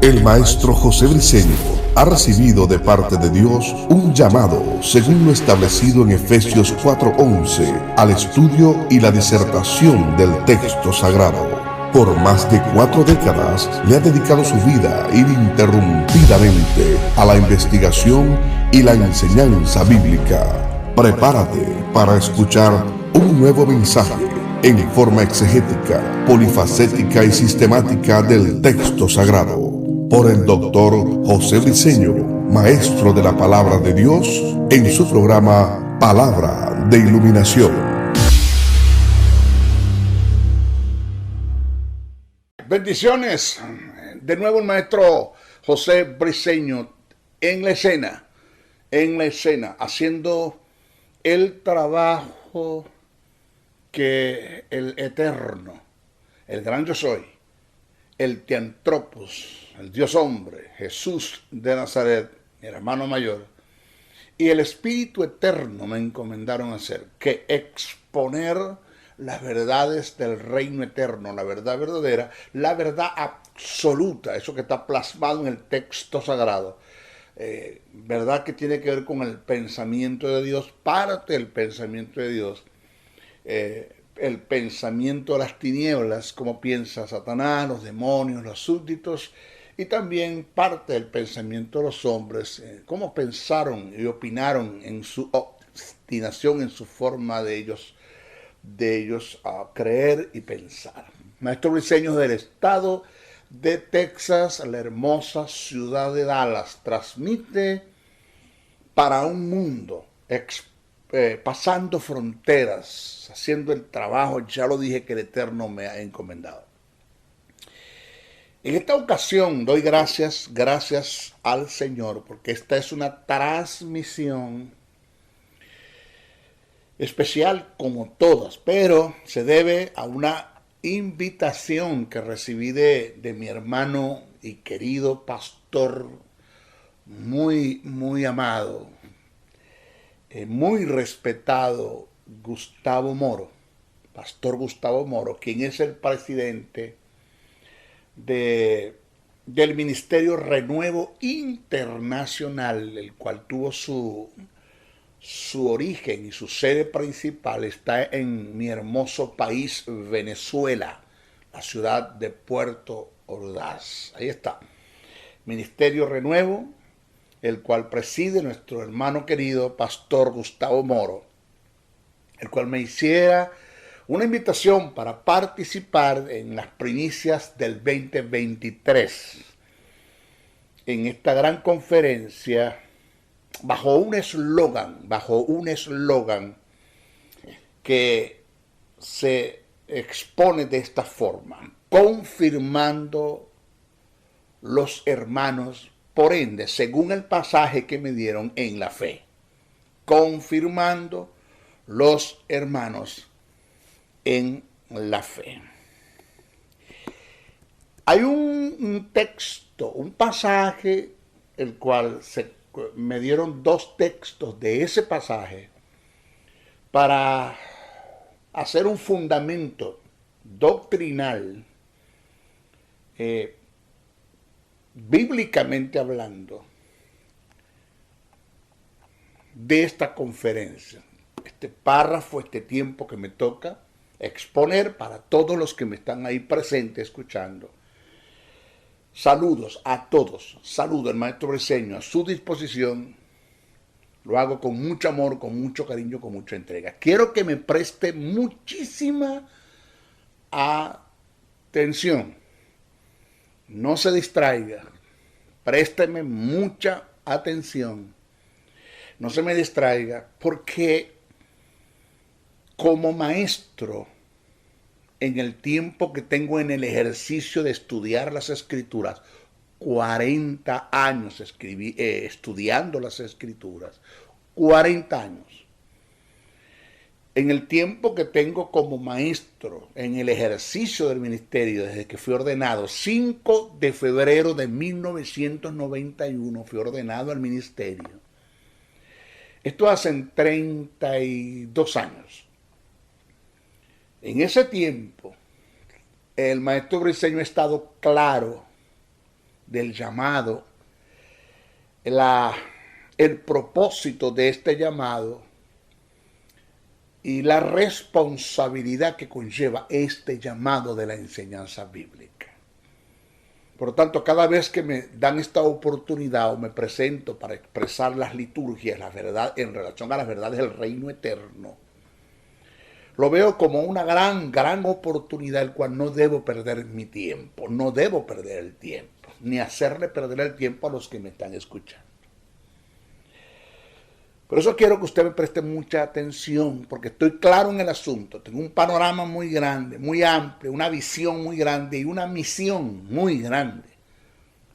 El maestro José Briceño ha recibido de parte de Dios un llamado según lo establecido en Efesios 4:11 al estudio y la disertación del texto sagrado. Por más de 4 décadas le ha dedicado su vida ininterrumpidamente a la investigación y la enseñanza bíblica. Prepárate para escuchar un nuevo mensaje en forma exegética, polifacética y sistemática del texto sagrado, por el doctor José Briceño, maestro de la palabra de Dios, en su programa Palabra de Iluminación. Bendiciones. De nuevo el maestro José Briceño en la escena, haciendo el trabajo que el Eterno, el gran yo soy, el Teantropos, el Dios hombre, Jesús de Nazaret, mi hermano mayor, y el Espíritu Eterno me encomendaron a hacer, que exponer las verdades del reino eterno, la verdad verdadera, la verdad absoluta, eso que está plasmado en el texto sagrado, verdad que tiene que ver con el pensamiento de Dios, parte del pensamiento de Dios, el pensamiento de las tinieblas, cómo piensa Satanás, los demonios, los súbditos, y también parte del pensamiento de los hombres, cómo pensaron y opinaron en su obstinación, en su forma de ellos a creer y pensar. Maestro Briceño del estado de Texas, la hermosa ciudad de Dallas, transmite para un mundo, pasando fronteras, haciendo el trabajo, ya lo dije, que el Eterno me ha encomendado. En esta ocasión doy gracias al Señor, porque esta es una transmisión especial como todas, pero se debe a una invitación que recibí de mi hermano y querido pastor, muy amado, muy respetado, Gustavo Moro, pastor Gustavo Moro, quien es el presidente del Ministerio Renuevo Internacional, el cual tuvo su origen y su sede principal está en mi hermoso país, Venezuela, la ciudad de Puerto Ordaz. Ahí está. Ministerio Renuevo, el cual preside nuestro hermano querido pastor Gustavo Moro, el cual me hiciera una invitación para participar en las primicias del 2023 en esta gran conferencia bajo un eslogan que se expone de esta forma: confirmando los hermanos, por ende, según el pasaje que me dieron, en la fe. Confirmando los hermanos en la fe. Hay un texto, un pasaje, el cual me dieron 2 textos de ese pasaje para hacer un fundamento doctrinal, bíblicamente hablando, de esta conferencia. Este párrafo, este tiempo que me toca exponer para todos los que me están ahí presentes escuchando. Saludos a todos. Saludo al maestro Briceño a su disposición. Lo hago con mucho amor, con mucho cariño, con mucha entrega. Quiero que me preste muchísima atención. No se distraiga. Présteme mucha atención. No se me distraiga, porque como maestro, en el tiempo que tengo en el ejercicio de estudiar las Escrituras, 40 años estudiando las Escrituras, 40 años. En el tiempo que tengo como maestro en el ejercicio del ministerio, desde que fui ordenado, 5 de febrero de 1991, fui ordenado al ministerio. Esto hace 32 años. En ese tiempo, el maestro Briceño ha estado claro del llamado, el propósito de este llamado y la responsabilidad que conlleva este llamado de la enseñanza bíblica. Por lo tanto, cada vez que me dan esta oportunidad o me presento para expresar las liturgias, la verdad en relación a las verdades del reino eterno, lo veo como una gran oportunidad, el cual no debo perder mi tiempo, no debo perder el tiempo, ni hacerle perder el tiempo a los que me están escuchando. Por eso quiero que usted me preste mucha atención, porque estoy claro en el asunto. Tengo un panorama muy grande, muy amplio, una visión muy grande y una misión muy grande.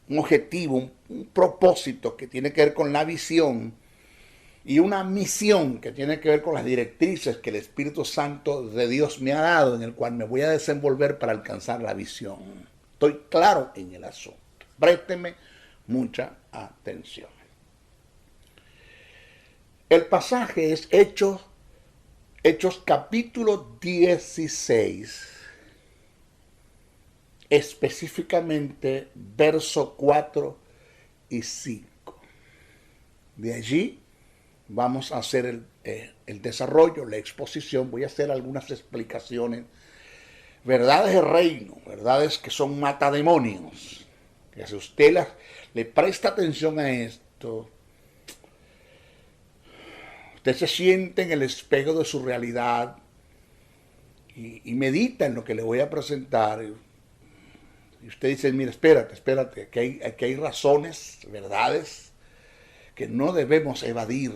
Un objetivo, un propósito que tiene que ver con la visión y una misión que tiene que ver con las directrices que el Espíritu Santo de Dios me ha dado, en el cual me voy a desenvolver para alcanzar la visión. Estoy claro en el asunto. Présteme mucha atención. El pasaje es Hechos capítulo 16, específicamente verso 4 y 5. De allí vamos a hacer el desarrollo, la exposición. Voy a hacer algunas explicaciones, verdades de reino, verdades que son matademonios. Que si usted le presta atención a esto, usted se siente en el espejo de su realidad y medita en lo que le voy a presentar. Y usted dice, mira, espérate, que hay razones, verdades que no debemos evadir,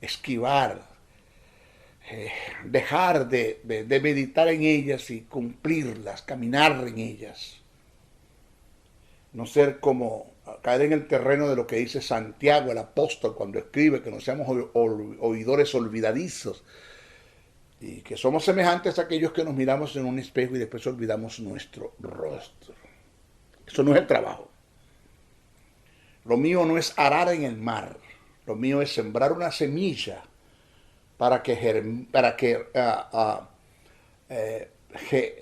esquivar, dejar de meditar en ellas y cumplirlas, caminar en ellas. No ser como caer en el terreno de lo que dice Santiago, el apóstol, cuando escribe que no seamos oidores olvidadizos y que somos semejantes a aquellos que nos miramos en un espejo y después olvidamos nuestro rostro. Eso no es el trabajo. Lo mío no es arar en el mar. Lo mío es sembrar una semilla para que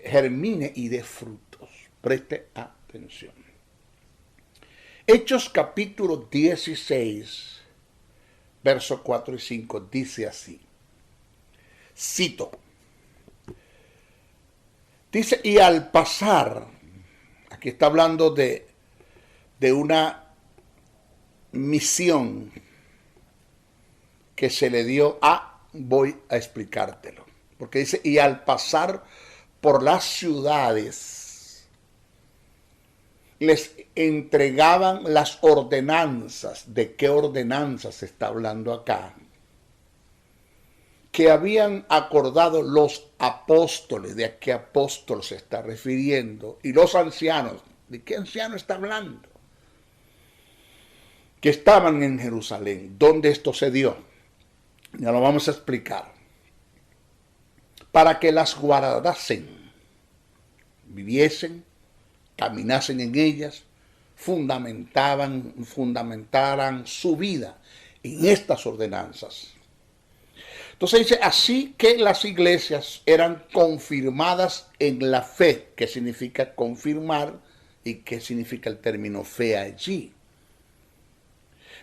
germine y dé frutos. Preste atención. Hechos capítulo 16, versos 4 y 5 dice así. Cito. Dice, y al pasar, aquí está hablando de una misión que se le dio voy a explicártelo. Porque dice, y al pasar por las ciudades, les entregaban las ordenanzas. ¿De qué ordenanzas se está hablando acá? Que habían acordado los apóstoles. ¿De a qué apóstol se está refiriendo? Y los ancianos. ¿De qué anciano está hablando? Que estaban en Jerusalén. ¿Dónde esto se dio? Ya lo vamos a explicar. Para que las guardasen, viviesen, caminasen en ellas, fundamentaran su vida en estas ordenanzas. Entonces dice, así que las iglesias eran confirmadas en la fe. ¿Qué significa confirmar y qué significa el término fe allí?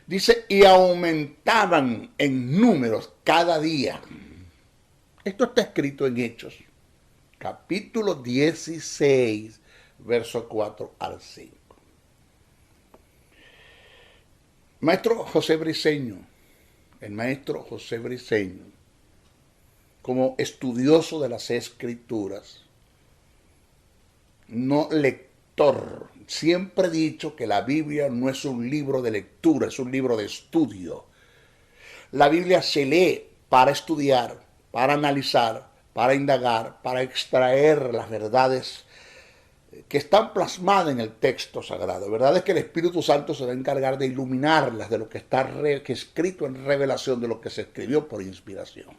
Dice, y aumentaban en números cada día. Esto está escrito en Hechos, capítulo 16, verso 4 al 5. Maestro José Briceño, el maestro José Briceño, como estudioso de las Escrituras, no lector, siempre he dicho que la Biblia no es un libro de lectura, es un libro de estudio. La Biblia se lee para estudiar, para analizar, para indagar, para extraer las verdades que están plasmadas en el texto sagrado. Verdades que el Espíritu Santo se va a encargar de iluminarlas de lo que está escrito en revelación, de lo que se escribió por inspiración.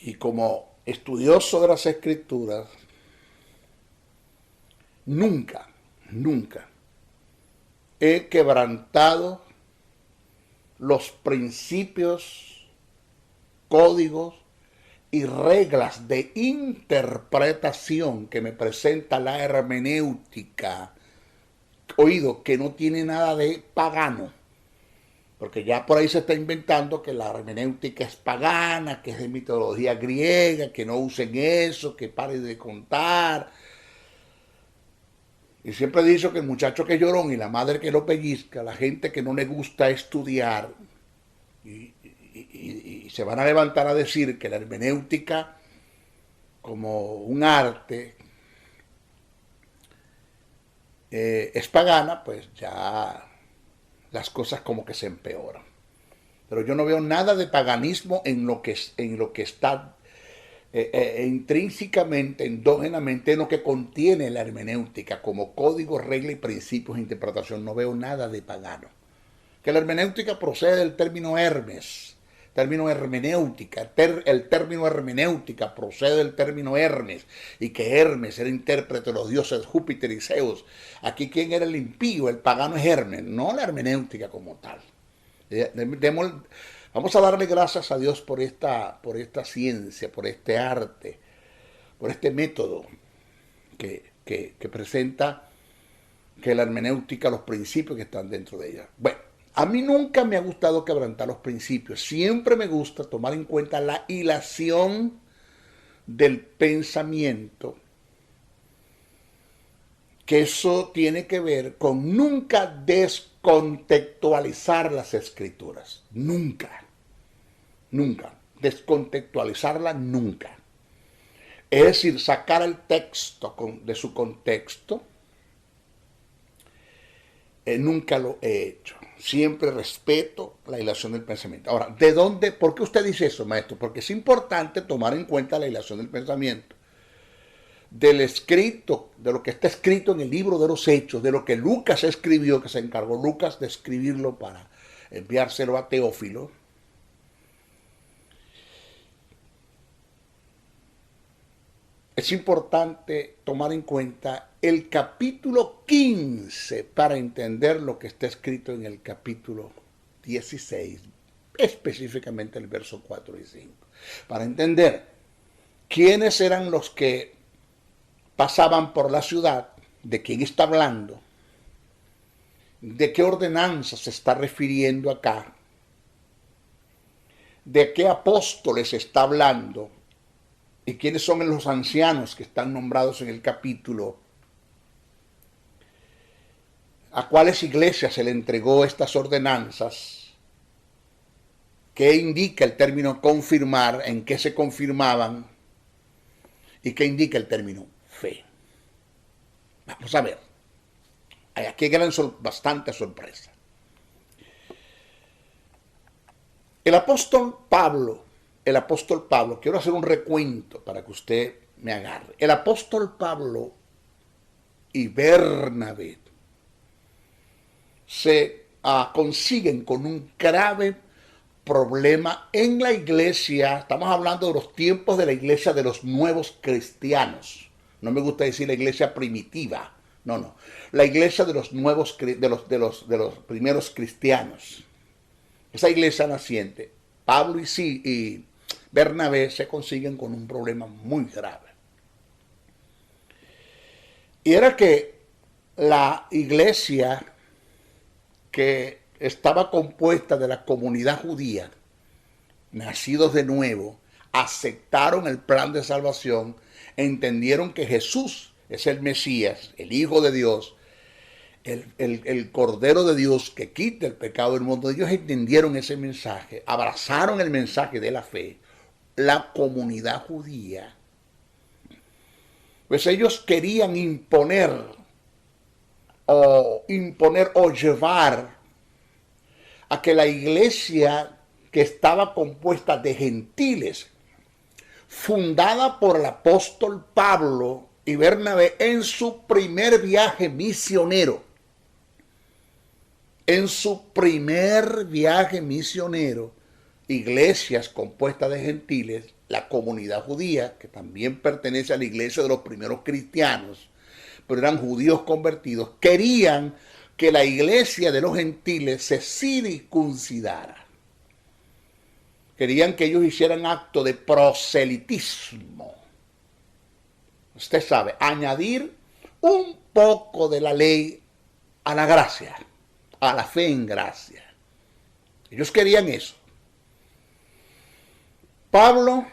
Y como estudioso de las Escrituras, nunca he quebrantado los principios, códigos y reglas de interpretación que me presenta la hermenéutica, oído, que no tiene nada de pagano, porque ya por ahí se está inventando que la hermenéutica es pagana, que es de mitología griega, que no usen eso, que paren de contar. Y siempre he dicho que el muchacho que es llorón y la madre que lo pellizca, la gente que no le gusta estudiar, y se van a levantar a decir que la hermenéutica como un arte es pagana, pues ya las cosas como que se empeoran. Pero yo no veo nada de paganismo en lo que está intrínsecamente, endógenamente, en lo que contiene la hermenéutica como código, regla y principios de interpretación. No veo nada de pagano. Que la hermenéutica procede del término Hermes, término hermenéutica, el término hermenéutica procede del término Hermes, y que Hermes era intérprete de los dioses Júpiter y Zeus. Aquí, ¿quién era el impío? El pagano es Hermes, no la hermenéutica como tal. Vamos a darle gracias a Dios por esta ciencia, por este arte, por este método que presenta que la hermenéutica, los principios que están dentro de ella. Bueno, a mí nunca me ha gustado quebrantar los principios. Siempre me gusta tomar en cuenta la hilación del pensamiento, que eso tiene que ver con nunca descontextualizar las escrituras. Nunca. Nunca. Descontextualizarla nunca. Es decir, sacar el texto de su contexto. Nunca lo he hecho. Siempre respeto la hilación del pensamiento. Ahora, ¿de dónde? ¿Por qué usted dice eso, maestro? Porque es importante tomar en cuenta la hilación del pensamiento, del escrito, de lo que está escrito en el libro de los Hechos, de lo que Lucas escribió, que se encargó Lucas de escribirlo para enviárselo a Teófilo. Es importante tomar en cuenta el capítulo 15 para entender lo que está escrito en el capítulo 16, específicamente el verso 4 y 5. Para entender quiénes eran los que pasaban por la ciudad, de quién está hablando, de qué ordenanza se está refiriendo acá, de qué apóstoles está hablando, y quiénes son los ancianos que están nombrados en el capítulo, a cuáles iglesias se le entregó estas ordenanzas, qué indica el término confirmar, en qué se confirmaban, y qué indica el término fe. Vamos a ver. Aquí hay bastante sorpresa. El apóstol Pablo, quiero hacer un recuento para que usted me agarre. El apóstol Pablo y Bernabé se consiguen con un grave problema en la iglesia. Estamos hablando de los tiempos de la iglesia de los nuevos cristianos. No me gusta decir la iglesia primitiva. No. La iglesia de los nuevos, de los primeros cristianos. Esa iglesia naciente. Pablo y Bernabé se consiguen con un problema muy grave. Y era que la iglesia que estaba compuesta de la comunidad judía, nacidos de nuevo, aceptaron el plan de salvación, entendieron que Jesús es el Mesías, el Hijo de Dios, el Cordero de Dios que quita el pecado del mundo. Ellos entendieron ese mensaje, abrazaron el mensaje de la fe. La comunidad judía, pues ellos querían imponer o llevar a que la iglesia, que estaba compuesta de gentiles, fundada por el apóstol Pablo y Bernabé en su primer viaje misionero, iglesias compuestas de gentiles, la comunidad judía, que también pertenece a la iglesia de los primeros cristianos, pero eran judíos convertidos, querían que la iglesia de los gentiles se circuncidara. Querían que ellos hicieran acto de proselitismo. Usted sabe, añadir un poco de la ley a la gracia, a la fe en gracia. Ellos querían eso. Pablo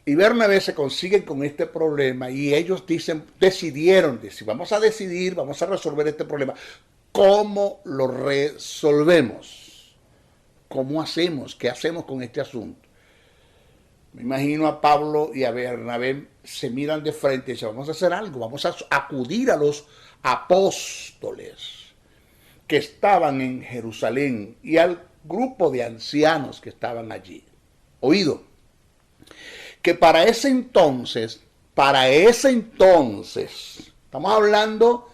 y Bernabé se consiguen con este problema y ellos decidieron, vamos a decidir, vamos a resolver este problema. ¿Cómo lo resolvemos? ¿Cómo hacemos? ¿Qué hacemos con este asunto? Me imagino a Pablo y a Bernabé se miran de frente y dicen, vamos a hacer algo, vamos a acudir a los apóstoles que estaban en Jerusalén y al grupo de ancianos que estaban allí. Oído, que para ese entonces, estamos hablando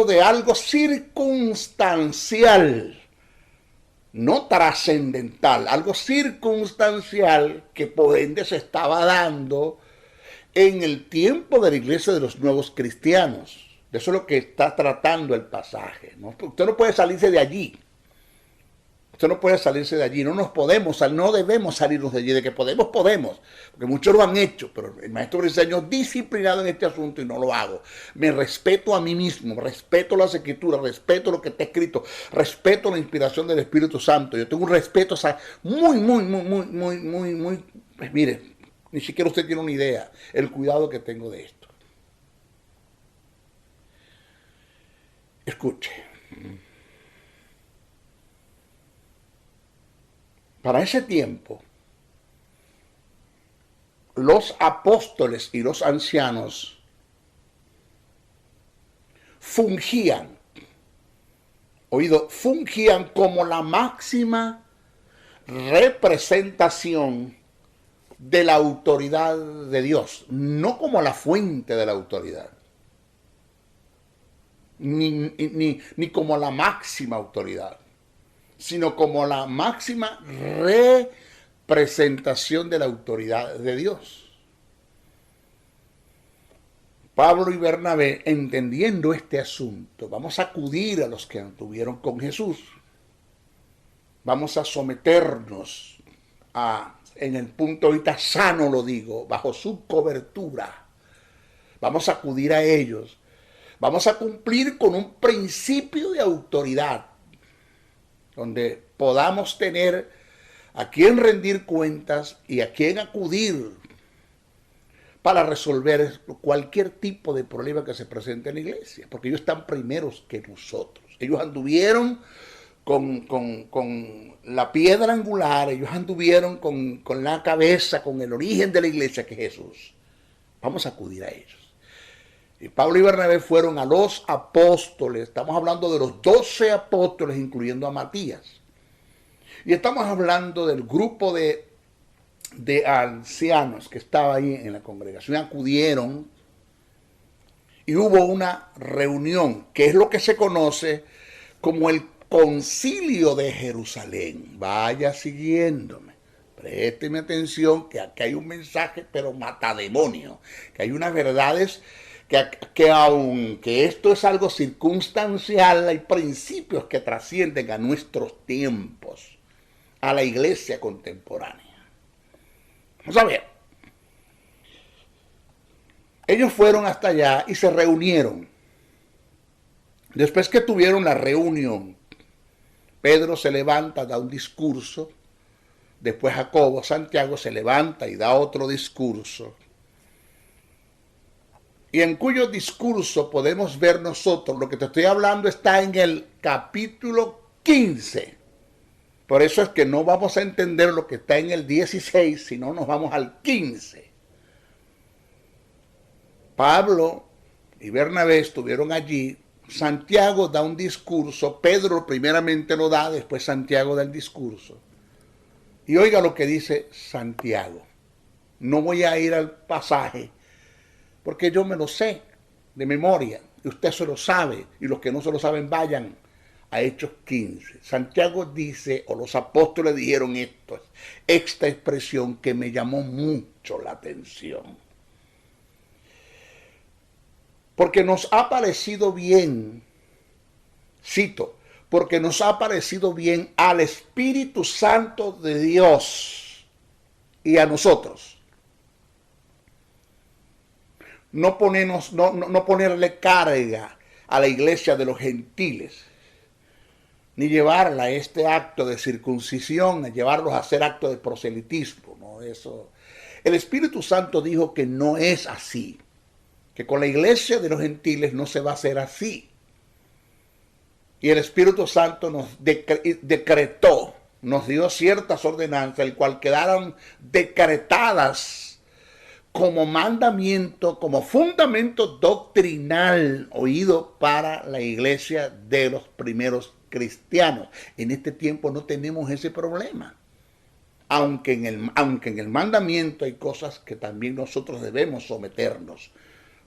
de algo circunstancial, no trascendental, algo circunstancial que por ende se estaba dando en el tiempo de la iglesia de los nuevos cristianos. De eso es lo que está tratando el pasaje, ¿no? Usted no puede salirse de allí. Usted no puede salirse de allí, no debemos salirnos de allí, de que podemos, porque muchos lo han hecho, pero el maestro Briceño disciplinado en este asunto y no lo hago. Me respeto a mí mismo, respeto las escrituras, respeto lo que está escrito, respeto la inspiración del Espíritu Santo. Yo tengo un respeto muy, pues mire, ni siquiera usted tiene una idea el cuidado que tengo de esto. Escuche. Para ese tiempo, los apóstoles y los ancianos fungían como la máxima representación de la autoridad de Dios, no como la fuente de la autoridad, ni como la máxima autoridad, sino como la máxima representación de la autoridad de Dios. Pablo y Bernabé, entendiendo este asunto, vamos a acudir a los que anduvieron con Jesús. Vamos a someternos en el punto ahorita sano lo digo, bajo su cobertura. Vamos a acudir a ellos. Vamos a cumplir con un principio de autoridad, donde podamos tener a quien rendir cuentas y a quien acudir para resolver cualquier tipo de problema que se presente en la iglesia, porque ellos están primeros que nosotros. Ellos anduvieron con la piedra angular, ellos anduvieron con la cabeza, con el origen de la iglesia que es Jesús. Vamos a acudir a ellos. Y Pablo y Bernabé fueron a los apóstoles, estamos hablando de los 12 apóstoles, incluyendo a Matías. Y estamos hablando del grupo de ancianos que estaba ahí en la congregación. Acudieron y hubo una reunión, que es lo que se conoce como el Concilio de Jerusalén. Vaya siguiéndome. Présteme atención que aquí hay un mensaje, pero matademonio. Que hay unas verdades que aunque esto es algo circunstancial, hay principios que trascienden a nuestros tiempos, a la iglesia contemporánea. Vamos a ver. Ellos fueron hasta allá y se reunieron. Después que tuvieron la reunión, Pedro se levanta, da un discurso. Después Jacobo, Santiago se levanta y da otro discurso. Y en cuyo discurso podemos ver nosotros, lo que te estoy hablando está en el capítulo 15. Por eso es que no vamos a entender lo que está en el 16, sino nos vamos al 15. Pablo y Bernabé estuvieron allí. Santiago da un discurso. Pedro primeramente lo da, después Santiago da el discurso. Y oiga lo que dice Santiago. No voy a ir al pasaje, porque yo me lo sé de memoria. Y usted se lo sabe. Y los que no se lo saben, vayan a Hechos 15. Santiago dice, o los apóstoles dijeron esta expresión que me llamó mucho la atención. Porque nos ha parecido bien, cito, porque nos ha parecido bien al Espíritu Santo de Dios y a nosotros no ponerle carga a la iglesia de los gentiles, ni llevarla a este acto de circuncisión, a llevarlos a hacer acto de proselitismo, ¿no? Eso. El Espíritu Santo dijo que no es así, que con la iglesia de los gentiles no se va a hacer así. Y el Espíritu Santo nos decretó, nos dio ciertas ordenanzas, el cual quedaron decretadas como mandamiento, como fundamento doctrinal oído para la iglesia de los primeros cristianos. En este tiempo no tenemos ese problema. Aunque en el mandamiento hay cosas que también nosotros debemos someternos,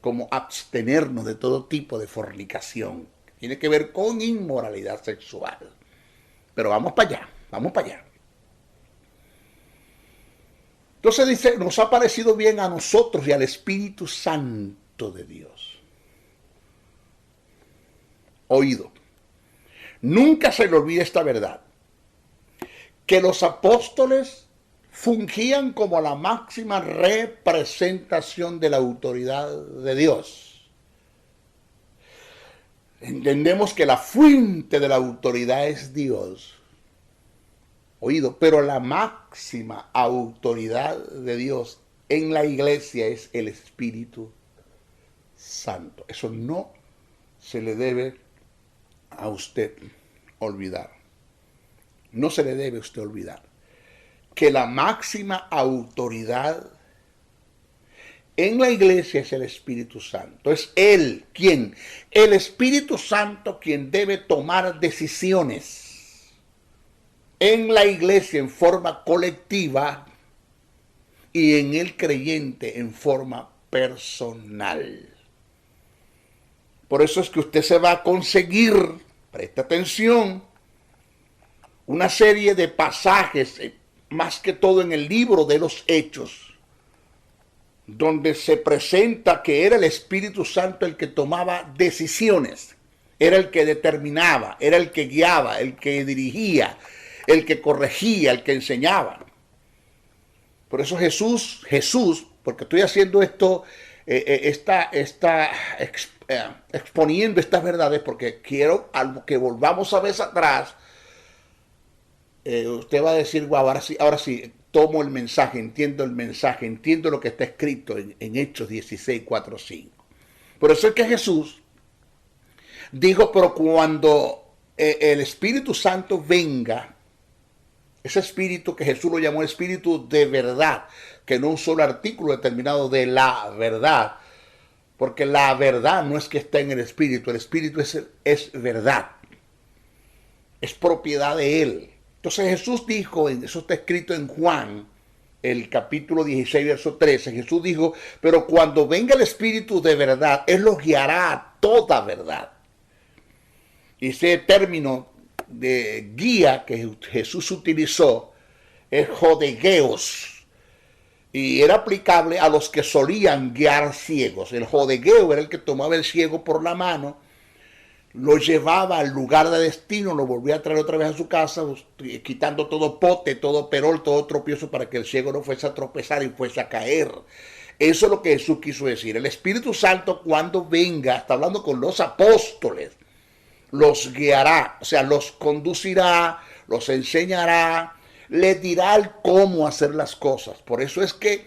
como abstenernos de todo tipo de fornicación. Tiene que ver con inmoralidad sexual. Pero vamos para allá, vamos para allá. Entonces dice, nos ha parecido bien a nosotros y al Espíritu Santo de Dios. Oído. Nunca se le olvide esta verdad, que los apóstoles fungían como la máxima representación de la autoridad de Dios. Entendemos que la fuente de la autoridad es Dios. Oído, pero la máxima autoridad de Dios en la iglesia es el Espíritu Santo. Eso no se le debe a usted olvidar. No se le debe a usted olvidar que la máxima autoridad en la iglesia es el Espíritu Santo. Es Él quien, el Espíritu Santo, quien debe tomar decisiones en la iglesia en forma colectiva y en el creyente en forma personal. Por eso es que usted se va a conseguir, preste atención, una serie de pasajes, más que todo en el libro de los Hechos, donde se presenta que era el Espíritu Santo el que tomaba decisiones, era el que determinaba, era el que guiaba, el que dirigía, el que corregía, el que enseñaba. Por eso Jesús, porque estoy haciendo esto, exponiendo estas verdades, porque quiero que volvamos a ver atrás. Usted va a decir, wow, ahora sí, tomo el mensaje, entiendo lo que está escrito en Hechos 16, 4, 5. Por eso es que Jesús dijo, pero cuando el Espíritu Santo venga, ese espíritu que Jesús lo llamó espíritu de verdad, que no un solo artículo determinado de la verdad, porque la verdad no es que está en el espíritu es verdad, es propiedad de Él. Entonces Jesús dijo, eso está escrito en Juan, el capítulo 16, verso 13, Jesús dijo, pero cuando venga el Espíritu de verdad, Él los guiará a toda verdad. Y ese término de guía que Jesús utilizó es jodegeos, y era aplicable a los que solían guiar ciegos. El jodegueo era el que tomaba el ciego por la mano, lo llevaba al lugar de destino, lo volvía a traer otra vez a su casa, quitando todo pote, todo perol, todo tropiezo, para que el ciego no fuese a tropezar y fuese a caer. Eso es lo que Jesús quiso decir. El Espíritu Santo, cuando venga, está hablando con los apóstoles, los guiará, o sea, los conducirá, los enseñará, les dirá cómo hacer las cosas. Por eso es que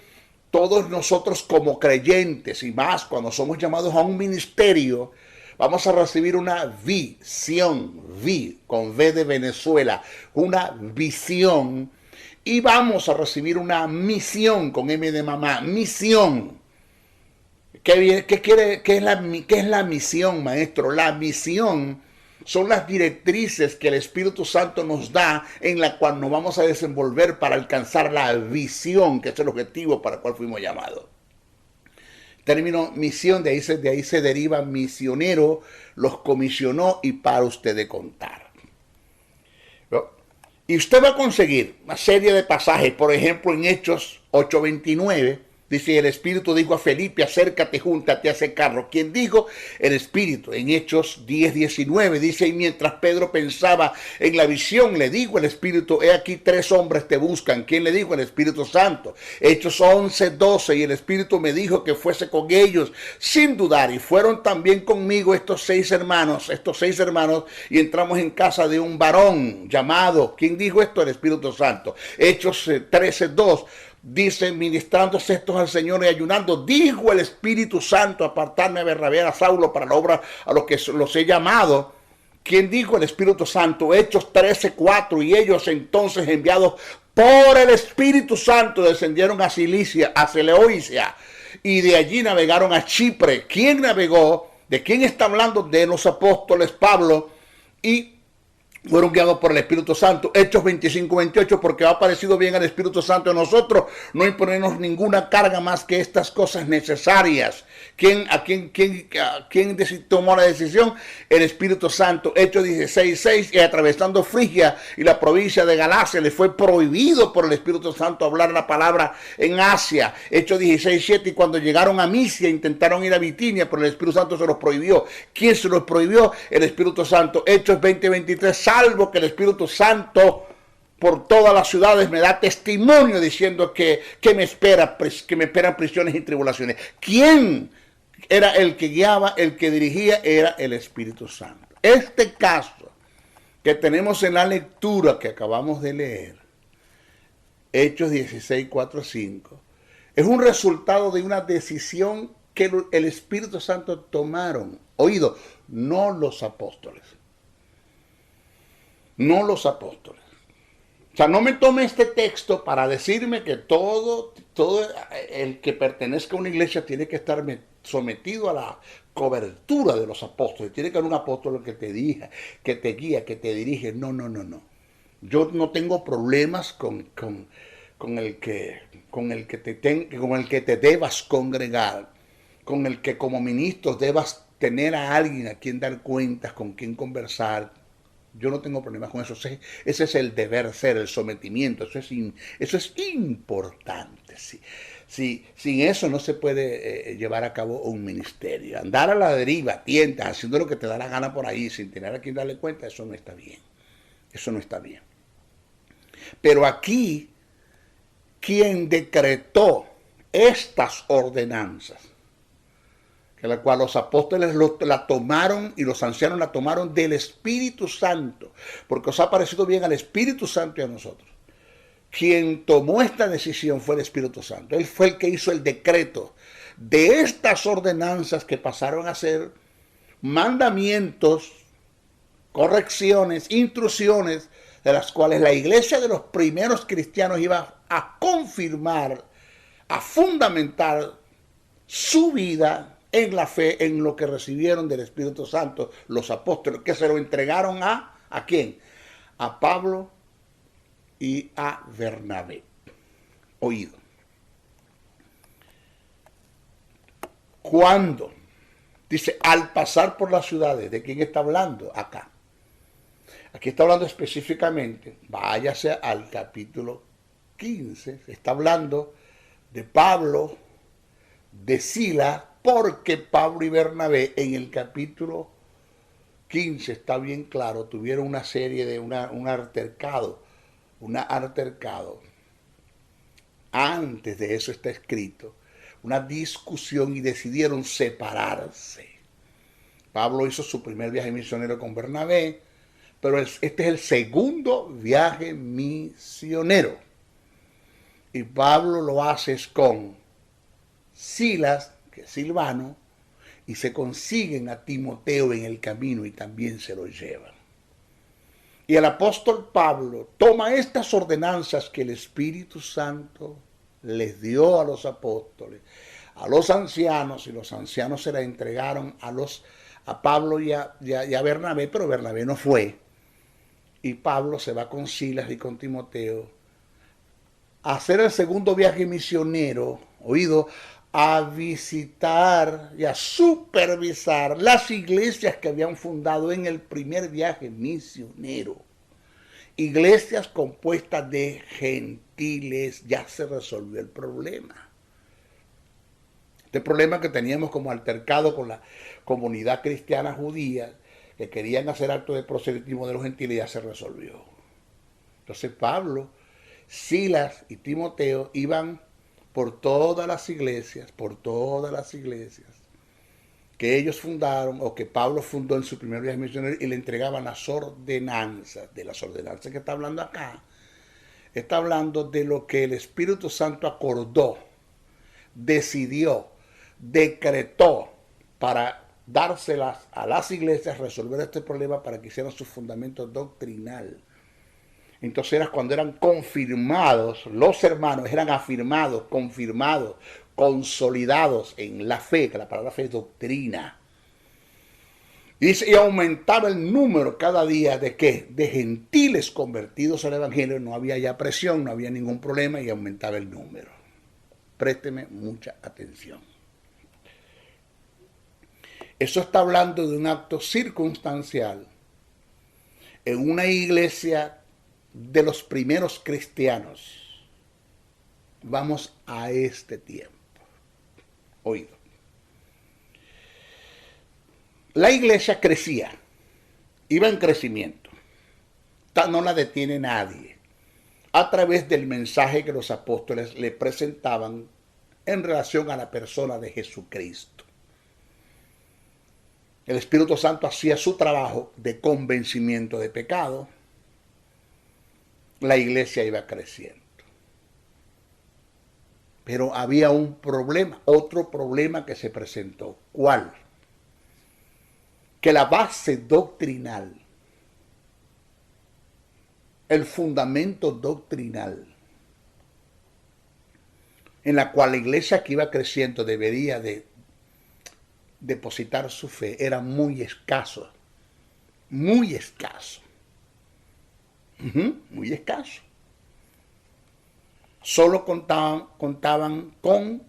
todos nosotros como creyentes, y más cuando somos llamados a un ministerio, vamos a recibir una visión, con V de Venezuela, una visión, y vamos a recibir una misión, con M de mamá, misión. ¿Qué es la misión, maestro? La misión son las directrices que el Espíritu Santo nos da, en la cual nos vamos a desenvolver para alcanzar la visión, que es el objetivo para el cual fuimos llamados. Término misión, de ahí se deriva misionero, los comisionó y para usted de contar. ¿No? Y usted va a conseguir una serie de pasajes, por ejemplo en Hechos 8:29, Dice, el Espíritu dijo a Felipe, acércate, júntate a ese carro. ¿Quién dijo? El Espíritu. En Hechos 10:19 dice, y mientras Pedro pensaba en la visión, le dijo el Espíritu, he aquí 3 hombres te buscan. ¿Quién le dijo? El Espíritu Santo. Hechos 11:12, y el Espíritu me dijo que fuese con ellos sin dudar. Y fueron también conmigo estos 6 hermanos, y entramos en casa de un varón llamado, ¿quién dijo esto? El Espíritu Santo. Hechos 13:2. Dice, ministrándose estos al Señor y ayunando, dijo el Espíritu Santo, apartarme a Bernabé, a Saulo para la obra a los que los he llamado. ¿Quién dijo? El Espíritu Santo. Hechos 13:4, y ellos entonces enviados por el Espíritu Santo descendieron a Cilicia, a Seleucia, y de allí navegaron a Chipre. ¿Quién navegó? ¿De quién está hablando? De los apóstoles Pablo y fueron guiados por el Espíritu Santo. Hechos 25:28, porque ha parecido bien al Espíritu Santo a nosotros no imponernos ninguna carga más que estas cosas necesarias. ¿Quién tomó la decisión? El Espíritu Santo. Hechos 16:6, y atravesando Frigia y la provincia de Galacia, le fue prohibido por el Espíritu Santo hablar la palabra en Asia. Hechos 16:7, y cuando llegaron a Misia intentaron ir a Bitinia, pero el Espíritu Santo se los prohibió. ¿Quién se los prohibió? El Espíritu Santo. Hechos 20:23, salvo que el Espíritu Santo por todas las ciudades me da testimonio diciendo que me esperan prisiones y tribulaciones. ¿Quién era el que guiaba, el que dirigía? Era el Espíritu Santo. Este caso que tenemos en la lectura que acabamos de leer, Hechos 16:4-5, es un resultado de una decisión que el Espíritu Santo tomaron. Oído, no los apóstoles. No los apóstoles. O sea, no me tome este texto para decirme que todo el que pertenezca a una iglesia tiene que estar sometido a la cobertura de los apóstoles. Tiene que haber un apóstol que te diga, que te guía, que te dirige. No. Yo no tengo problemas con el que te debas congregar, con el que como ministro debas tener a alguien a quien dar cuentas, con quien conversar. Yo no tengo problemas con eso. Ese es el deber ser, el sometimiento. Eso es importante. Sí. Sin eso no se puede llevar a cabo un ministerio. Andar a la deriva, tientas, haciendo lo que te da la gana por ahí, sin tener a quien darle cuenta, eso no está bien. Eso no está bien. Pero aquí, quien decretó estas ordenanzas, que la cual los apóstoles la tomaron y los ancianos la tomaron del Espíritu Santo, porque os ha parecido bien al Espíritu Santo y a nosotros. Quien tomó esta decisión fue el Espíritu Santo. Él fue el que hizo el decreto de estas ordenanzas que pasaron a ser mandamientos, correcciones, instrucciones, de las cuales la iglesia de los primeros cristianos iba a confirmar, a fundamentar su vida en la fe, en lo que recibieron del Espíritu Santo los apóstoles, que se lo entregaron ¿a quién? A Pablo y a Bernabé. Oído. Cuando dice, al pasar por las ciudades, ¿de quién está hablando? Acá. Aquí está hablando específicamente, váyase al capítulo 15, se está hablando de Pablo, de Silas, porque Pablo y Bernabé en el capítulo 15, está bien claro, tuvieron una serie de un altercado. Antes de eso está escrito, una discusión y decidieron separarse. Pablo hizo su primer viaje misionero con Bernabé, pero este es el segundo viaje misionero. Y Pablo lo hace con Silas, que es Silvano, y se consiguen a Timoteo en el camino y también se lo llevan. Y el apóstol Pablo toma estas ordenanzas que el Espíritu Santo les dio a los apóstoles, a los ancianos, y los ancianos se las entregaron a Pablo y a Bernabé, pero Bernabé no fue. Y Pablo se va con Silas y con Timoteo a hacer el segundo viaje misionero, oído, a visitar y a supervisar las iglesias que habían fundado en el primer viaje misionero. Iglesias compuestas de gentiles. Ya se resolvió el problema. Este problema que teníamos como altercado con la comunidad cristiana judía, que querían hacer actos de proselitismo de los gentiles, ya se resolvió. Entonces Pablo, Silas y Timoteo iban por todas las iglesias que ellos fundaron o que Pablo fundó en su primer viaje misionero y le entregaban las ordenanzas. De las ordenanzas que está hablando acá, está hablando de lo que el Espíritu Santo acordó, decidió, decretó para dárselas a las iglesias, resolver este problema para que hicieran su fundamento doctrinal. Entonces era cuando eran confirmados, los hermanos eran afirmados, confirmados, consolidados en la fe, que la palabra fe es doctrina. Y aumentaba el número cada día de ¿qué? De gentiles convertidos al evangelio. No había ya presión, no había ningún problema y aumentaba el número. Présteme mucha atención. Eso está hablando de un acto circunstancial en una iglesia de los primeros cristianos. Vamos a este tiempo. Oído. La iglesia crecía, iba en crecimiento. No la detiene nadie. A través del mensaje que los apóstoles le presentaban en relación a la persona de Jesucristo. El Espíritu Santo hacía su trabajo de convencimiento de pecado. La iglesia iba creciendo. Pero había un problema, otro problema que se presentó. ¿Cuál? Que la base doctrinal, el fundamento doctrinal, en la cual la iglesia que iba creciendo debería de depositar su fe, era muy escaso. Muy escaso. Muy escaso. Solo contaban con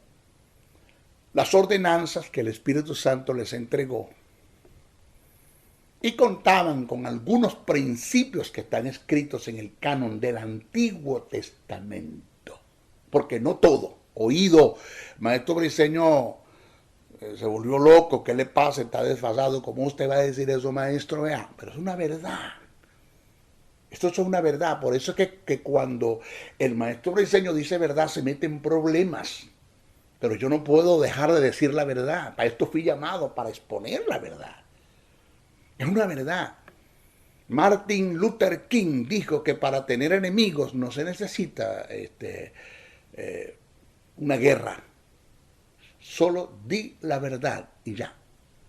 las ordenanzas que el Espíritu Santo les entregó y contaban con algunos principios que están escritos en el canon del Antiguo Testamento. Porque no todo. Oído, maestro Briceño se volvió loco, ¿qué le pasa? Está desfasado. ¿Cómo usted va a decir eso, maestro? Vea, pero es una verdad. Esto es una verdad. Por eso es que cuando el maestro Briceño dice verdad, se mete en problemas. Pero yo no puedo dejar de decir la verdad. Para esto fui llamado, para exponer la verdad. Es una verdad. Martin Luther King dijo que para tener enemigos no se necesita una guerra. Solo di la verdad y ya.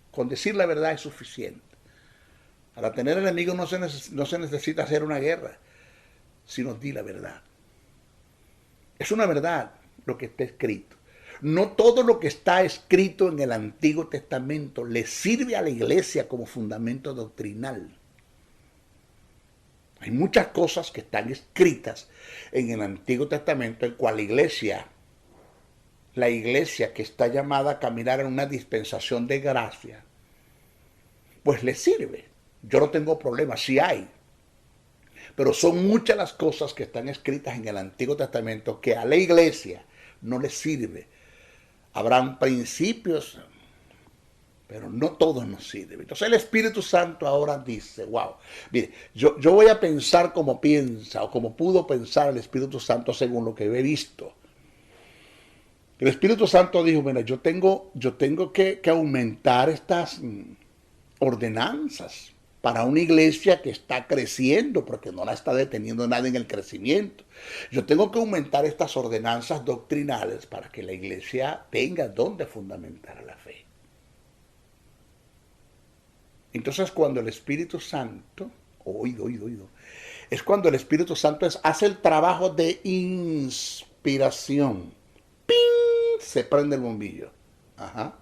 Con decir la verdad es suficiente. Para tener enemigos no se necesita hacer una guerra, sino di la verdad. Es una verdad lo que está escrito. No todo lo que está escrito en el Antiguo Testamento le sirve a la iglesia como fundamento doctrinal. Hay muchas cosas que están escritas en el Antiguo Testamento, en cual la iglesia que está llamada a caminar en una dispensación de gracia, pues le sirve. Yo no tengo problema, sí hay. Pero son muchas las cosas que están escritas en el Antiguo Testamento que a la iglesia no le sirve. Habrán principios, pero no todos nos sirven. Entonces el Espíritu Santo ahora dice, wow, mire, yo voy a pensar como piensa o como pudo pensar el Espíritu Santo según lo que he visto. El Espíritu Santo dijo, mira, yo tengo que aumentar estas ordenanzas para una iglesia que está creciendo, porque no la está deteniendo nada en el crecimiento. Yo tengo que aumentar estas ordenanzas doctrinales para que la iglesia tenga donde fundamentar la fe. Entonces cuando el Espíritu Santo, oído, es cuando el Espíritu Santo hace el trabajo de inspiración. ¡Ping! Se prende el bombillo. Ajá.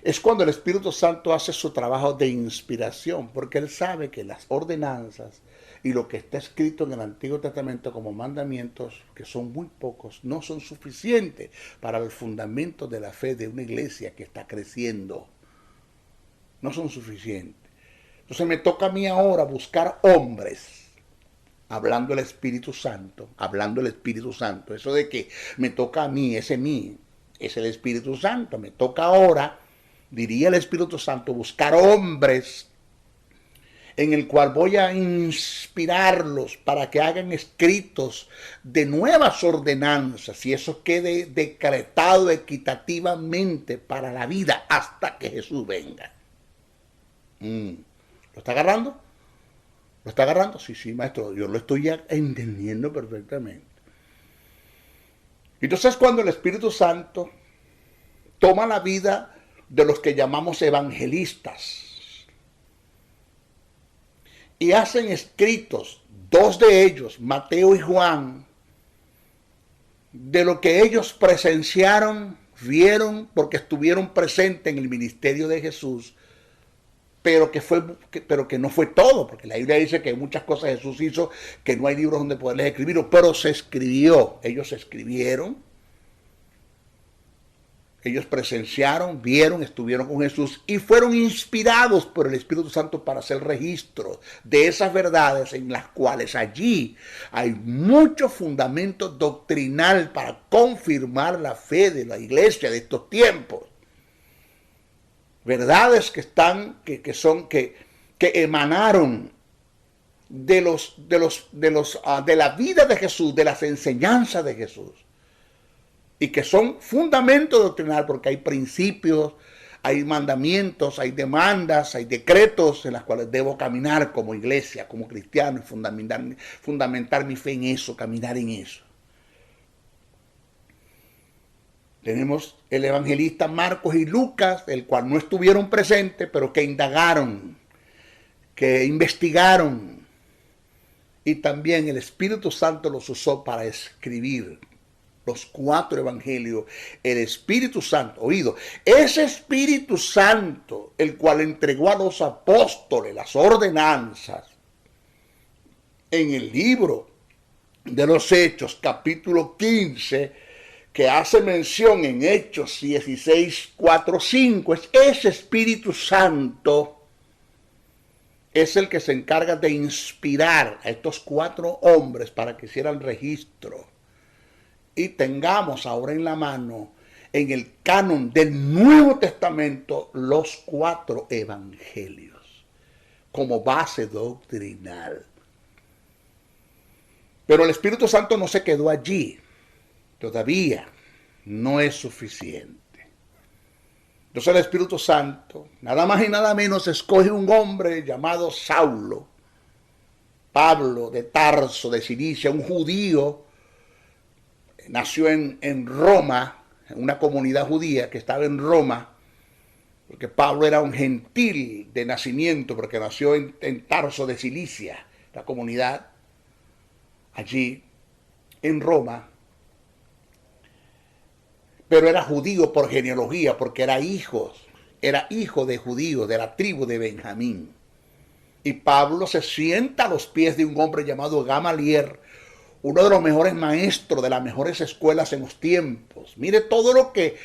Es cuando el Espíritu Santo hace su trabajo de inspiración, porque Él sabe que las ordenanzas y lo que está escrito en el Antiguo Testamento como mandamientos, que son muy pocos, no son suficientes para el fundamento de la fe de una iglesia que está creciendo. No son suficientes. Entonces me toca a mí ahora buscar hombres, hablando el Espíritu Santo, eso de que me toca a mí, ese mí, es el Espíritu Santo. Me toca ahora, diría el Espíritu Santo, buscar hombres en el cual voy a inspirarlos para que hagan escritos de nuevas ordenanzas y eso quede decretado equitativamente para la vida hasta que Jesús venga. ¿Lo está agarrando? ¿Lo está agarrando? Sí, sí, maestro, yo lo estoy ya entendiendo perfectamente. Entonces, cuando el Espíritu Santo toma la vida de los que llamamos evangelistas y hacen escritos, dos de ellos, Mateo y Juan, de lo que ellos presenciaron, vieron, porque estuvieron presentes en el ministerio de Jesús, pero que no fue todo, porque la Biblia dice que muchas cosas Jesús hizo, que no hay libros donde poderles escribirlo, pero se escribió, ellos escribieron. Ellos presenciaron, vieron, estuvieron con Jesús y fueron inspirados por el Espíritu Santo para hacer registro de esas verdades en las cuales allí hay mucho fundamento doctrinal para confirmar la fe de la iglesia de estos tiempos. Verdades que emanaron de la vida de Jesús, de las enseñanzas de Jesús. Y que son fundamento doctrinal porque hay principios, hay mandamientos, hay demandas, hay decretos en las cuales debo caminar como iglesia, como cristiano y fundamentar mi fe en eso, caminar en eso. Tenemos el evangelista Marcos y Lucas, el cual no estuvieron presentes, pero que indagaron, que investigaron. Y también el Espíritu Santo los usó para escribir los 4 evangelios. El Espíritu Santo, oído, ese Espíritu Santo, el cual entregó a los apóstoles las ordenanzas, en el libro de los Hechos, capítulo 15, que hace mención en Hechos 16, 4, 5, es ese Espíritu Santo, es el que se encarga de inspirar a estos 4 hombres para que hicieran registro. Y tengamos ahora en la mano, en el canon del Nuevo Testamento, los 4 evangelios como base doctrinal. Pero el Espíritu Santo no se quedó allí. Todavía no es suficiente. Entonces el Espíritu Santo, nada más y nada menos, escoge un hombre llamado Saulo, Pablo de Tarso, de Cilicia, un judío. Nació en Roma, en una comunidad judía que estaba en Roma, porque Pablo era un gentil de nacimiento, porque nació en Tarso de Cilicia, la comunidad allí en Roma, pero era judío por genealogía, porque era hijo de judíos, de la tribu de Benjamín. Y Pablo se sienta a los pies de un hombre llamado Gamaliel, uno de los mejores maestros de las mejores escuelas en los tiempos. Mire todo lo que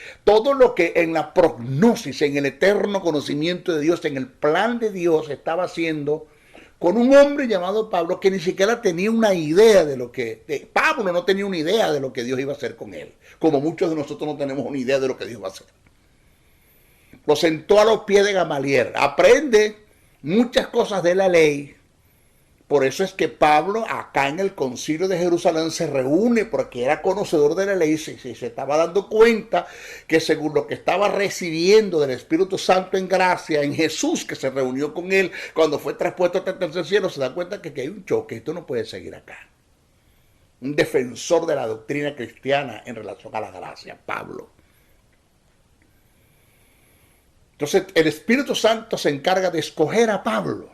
en la prognosis, en el eterno conocimiento de Dios, en el plan de Dios estaba haciendo con un hombre llamado Pablo que ni siquiera tenía una idea Pablo no tenía una idea de lo que Dios iba a hacer con él, como muchos de nosotros no tenemos una idea de lo que Dios va a hacer. Lo sentó a los pies de Gamaliel, aprende muchas cosas de la ley. Por eso es que Pablo acá en el concilio de Jerusalén se reúne porque era conocedor de la ley y se estaba dando cuenta que según lo que estaba recibiendo del Espíritu Santo en gracia, en Jesús que se reunió con él cuando fue traspuesto hasta el tercer cielo, se da cuenta que hay un choque, esto no puede seguir acá. Un defensor de la doctrina cristiana en relación a la gracia, Pablo. Entonces el Espíritu Santo se encarga de escoger a Pablo.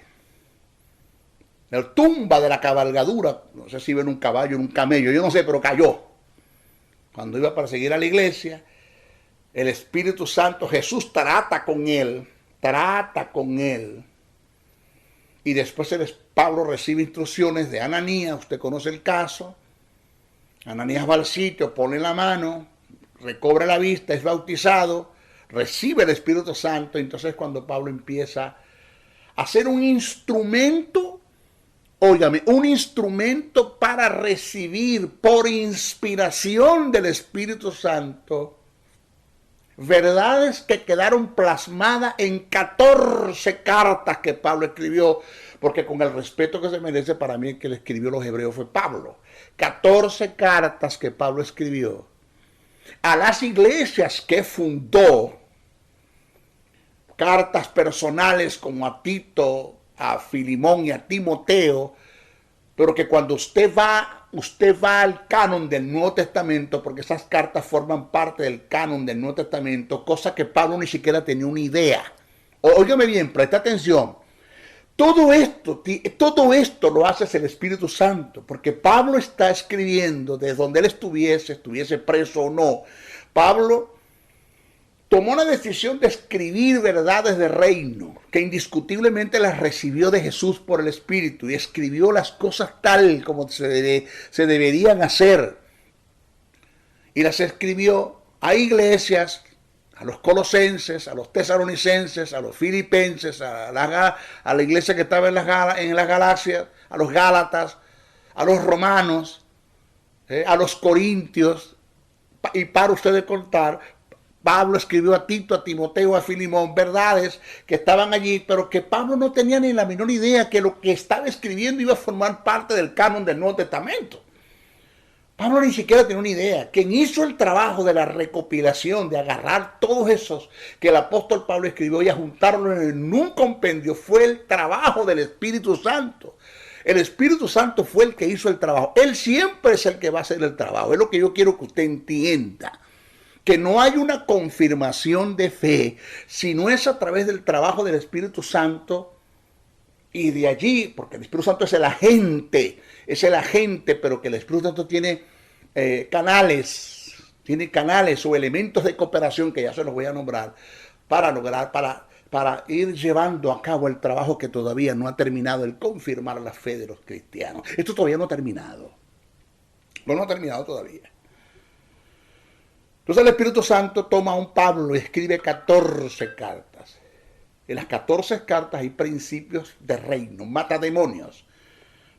La tumba de la cabalgadura, no sé si ven un caballo en un camello, yo no sé, pero cayó. Cuando iba para seguir a la iglesia, el Espíritu Santo, Jesús trata con él. Y después Pablo recibe instrucciones de Ananías, usted conoce el caso. Ananías va al sitio, pone la mano, recobra la vista, es bautizado, recibe el Espíritu Santo. Entonces cuando Pablo empieza a ser un instrumento, óigame, un instrumento para recibir por inspiración del Espíritu Santo verdades que quedaron plasmadas en 14 cartas que Pablo escribió, porque con el respeto que se merece, para mí el que le escribió los hebreos fue Pablo. 14 cartas que Pablo escribió a las iglesias que fundó, cartas personales como a Tito, a Filimón y a Timoteo, pero que cuando usted va al canon del Nuevo Testamento, porque esas cartas forman parte del canon del Nuevo Testamento, cosa que Pablo ni siquiera tenía una idea. Óigame bien, presta atención. Todo esto lo hace el Espíritu Santo, porque Pablo está escribiendo desde donde él estuviese preso o no. Pablo tomó la decisión de escribir verdades de reino, que indiscutiblemente las recibió de Jesús por el Espíritu, y escribió las cosas tal como se deberían hacer. Y las escribió a iglesias, a los colosenses, a los tesalonicenses, a los filipenses, a la iglesia que estaba en las Galacias, a los gálatas, a los romanos, a los corintios, y para ustedes contar, Pablo escribió a Tito, a Timoteo, a Filimón, verdades que estaban allí, pero que Pablo no tenía ni la menor idea que lo que estaba escribiendo iba a formar parte del canon del Nuevo Testamento. Pablo ni siquiera tenía una idea. Quien hizo el trabajo de la recopilación, de agarrar todos esos que el apóstol Pablo escribió y a juntarlos en un compendio, fue el trabajo del Espíritu Santo. El Espíritu Santo fue el que hizo el trabajo. Él siempre es el que va a hacer el trabajo. Es lo que yo quiero que usted entienda. Que no hay una confirmación de fe, sino es a través del trabajo del Espíritu Santo, y de allí, porque el Espíritu Santo es el agente, pero que el Espíritu Santo tiene canales o elementos de cooperación, que ya se los voy a nombrar, para ir llevando a cabo el trabajo que todavía no ha terminado, el confirmar la fe de los cristianos. Esto todavía no ha terminado. No ha terminado todavía. Entonces el Espíritu Santo toma a un Pablo y escribe 14 cartas. En las 14 cartas hay principios de reino, mata demonios,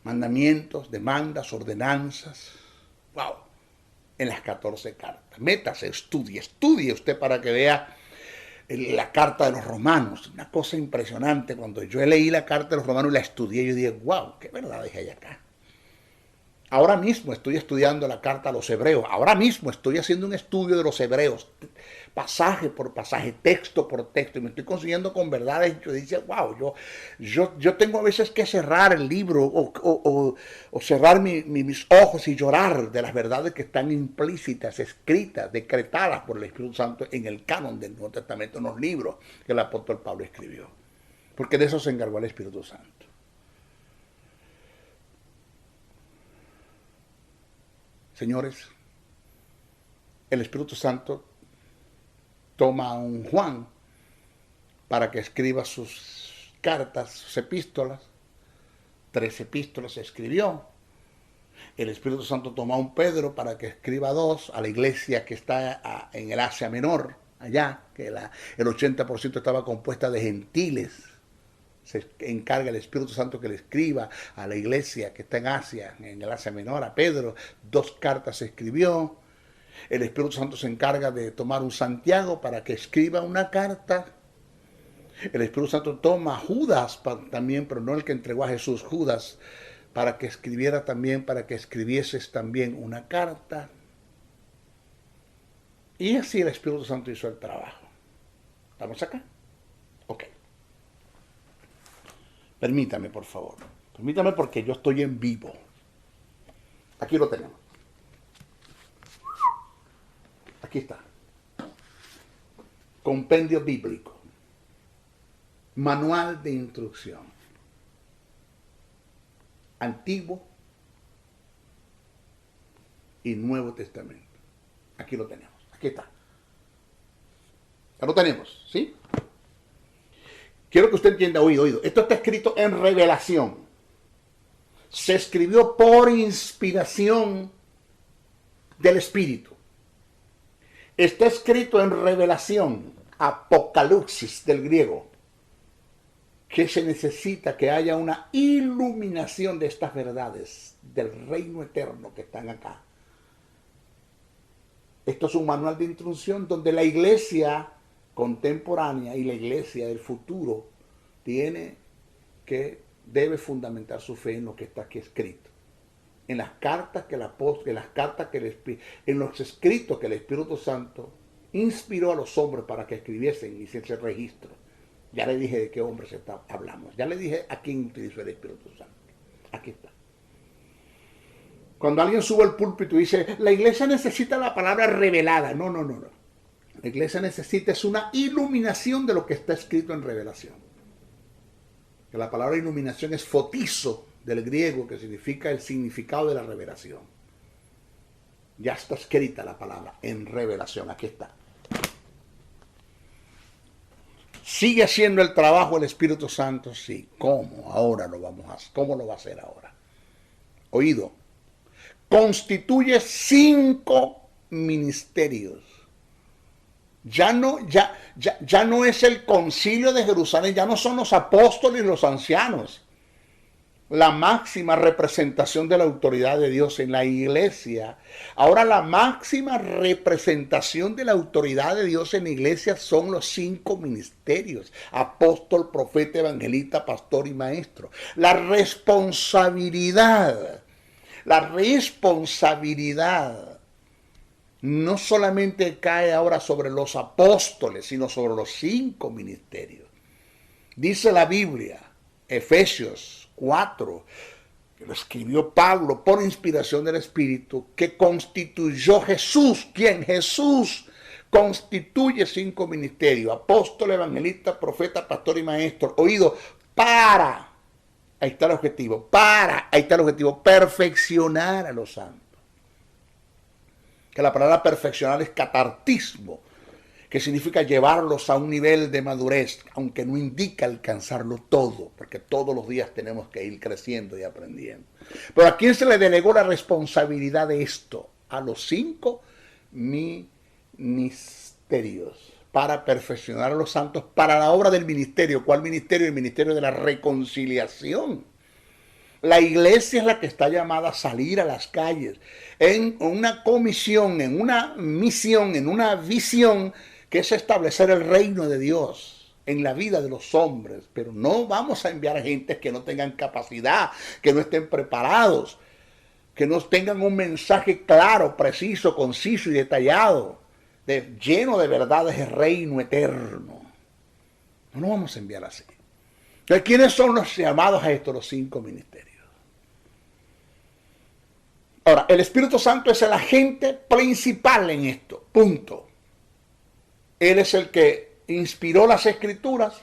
mandamientos, demandas, ordenanzas. ¡Wow! En las 14 cartas. Métase, estudie usted para que vea la carta de los romanos. Una cosa impresionante. Cuando yo leí la carta de los romanos y la estudié, yo dije, wow, qué verdades hay acá. Ahora mismo estoy estudiando la carta a los hebreos. Ahora mismo estoy haciendo un estudio de los hebreos, pasaje por pasaje, texto por texto, y me estoy consiguiendo con verdades. Yo decía, wow, yo tengo a veces que cerrar el libro o cerrar mis ojos y llorar de las verdades que están implícitas, escritas, decretadas por el Espíritu Santo en el canon del Nuevo Testamento, en los libros que el apóstol Pablo escribió. Porque de eso se encargó el Espíritu Santo. Señores, el Espíritu Santo toma a un Juan para que escriba sus cartas, sus epístolas. 3 epístolas escribió. El Espíritu Santo toma a un Pedro para que escriba 2 a la iglesia que está en el Asia Menor, allá, que el 80% estaba compuesta de gentiles. Se encarga el Espíritu Santo que le escriba a la iglesia que está en Asia, en el Asia Menor, a Pedro. 2 cartas escribió. El Espíritu Santo se encarga de tomar un Santiago para que escriba una carta. El Espíritu Santo toma a Judas también, pero no el que entregó a Jesús, Judas, para que escribiera también, para que escribieses también una carta. Y así el Espíritu Santo hizo el trabajo. ¿Estamos acá? Ok. Permítame, por favor. Permítame porque yo estoy en vivo. Aquí lo tenemos. Aquí está. Compendio bíblico. Manual de instrucción. Antiguo y Nuevo Testamento. Aquí lo tenemos. Aquí está. Ya lo tenemos, ¿sí? Quiero que usted entienda, oído. Esto está escrito en revelación. Se escribió por inspiración del Espíritu. Está escrito en revelación, apocalipsis del griego, que se necesita que haya una iluminación de estas verdades del reino eterno que están acá. Esto es un manual de instrucción donde la iglesia contemporánea y la iglesia del futuro debe fundamentar su fe en lo que está aquí escrito. En las cartas que en los escritos que el Espíritu Santo inspiró a los hombres para que escribiesen y hiciesen registro. Ya le dije de qué hombres hablamos. Ya le dije a quién utilizó el Espíritu Santo. Aquí está. Cuando alguien sube al púlpito y dice, la iglesia necesita la palabra revelada. No. La iglesia necesita es una iluminación de lo que está escrito en revelación. Que la palabra iluminación es fotizo del griego, que significa el significado de la revelación. Ya está escrita la palabra en revelación. Aquí está. ¿Sigue haciendo el trabajo el Espíritu Santo? Sí. ¿Cómo? Ahora lo vamos a hacer. ¿Cómo lo va a hacer ahora? Oído. Constituye 5 ministerios. Ya no es el concilio de Jerusalén, ya no son los apóstoles y los ancianos. La máxima representación de la autoridad de Dios en la iglesia. Ahora la máxima representación de la autoridad de Dios en la iglesia son los 5 ministerios: apóstol, profeta, evangelista, pastor y maestro. La responsabilidad no solamente cae ahora sobre los apóstoles, sino sobre los 5 ministerios. Dice la Biblia, Efesios 4, que lo escribió Pablo por inspiración del Espíritu, que constituyó Jesús. ¿Quién? Jesús constituye 5 ministerios: apóstol, evangelista, profeta, pastor y maestro. Oído, ahí está el objetivo, perfeccionar a los santos. Que la palabra perfeccionar es catartismo, que significa llevarlos a un nivel de madurez, aunque no indica alcanzarlo todo, porque todos los días tenemos que ir creciendo y aprendiendo. Pero ¿a quién se le delegó la responsabilidad de esto? A los 5 ministerios, para perfeccionar a los santos para la obra del ministerio. ¿Cuál ministerio? El ministerio de la reconciliación. La iglesia es la que está llamada a salir a las calles en una comisión, en una misión, en una visión, que es establecer el reino de Dios en la vida de los hombres. Pero no vamos a enviar a gente que no tengan capacidad, que no estén preparados, que no tengan un mensaje claro, preciso, conciso y detallado, lleno de verdades de reino eterno. No nos vamos a enviar así. Entonces, ¿quiénes son los llamados a esto? Los 5 ministerios. Ahora, el Espíritu Santo es el agente principal en esto. Punto. Él es el que inspiró las Escrituras,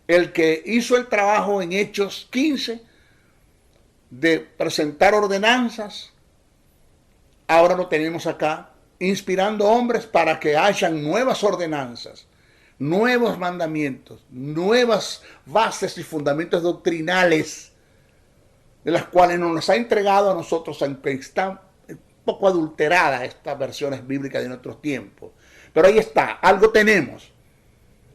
el que hizo el trabajo en Hechos 15 de presentar ordenanzas. Ahora lo tenemos acá, inspirando hombres para que hayan nuevas ordenanzas, nuevos mandamientos, nuevas bases y fundamentos doctrinales, de las cuales nos ha entregado a nosotros, aunque están un poco adulteradas estas versiones bíblicas de nuestros tiempos. Pero ahí está, algo tenemos.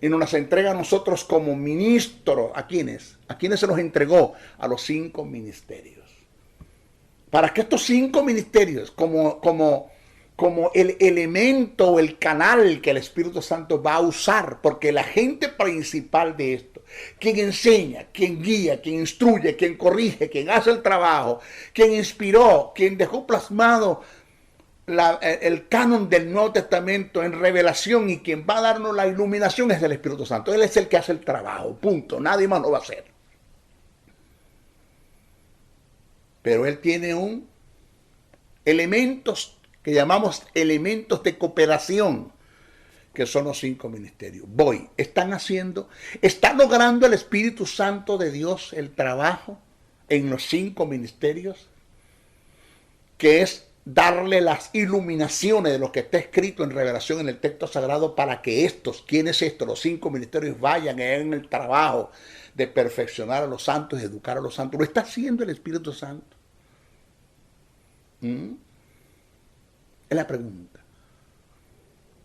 Y nos las entrega a nosotros como ministros. ¿A quiénes? ¿A quiénes se los entregó? A los 5 ministerios. Para que estos 5 ministerios, como el elemento o el canal que el Espíritu Santo va a usar, porque el agente principal de esto, quien enseña, quien guía, quien instruye, quien corrige, quien hace el trabajo, quien inspiró, quien dejó plasmado el canon del Nuevo Testamento en revelación y quien va a darnos la iluminación es el Espíritu Santo. Él es el que hace el trabajo, punto. Nadie más lo va a hacer. Pero él tiene elementos que llamamos elementos de cooperación, que son los 5 ministerios. ¿Está logrando el Espíritu Santo de Dios el trabajo en los 5 ministerios? Que es darle las iluminaciones de lo que está escrito en revelación en el texto sagrado para que ¿quiénes los 5 ministerios vayan en el trabajo de perfeccionar a los santos y educar a los santos? ¿Lo está haciendo el Espíritu Santo? Es la pregunta.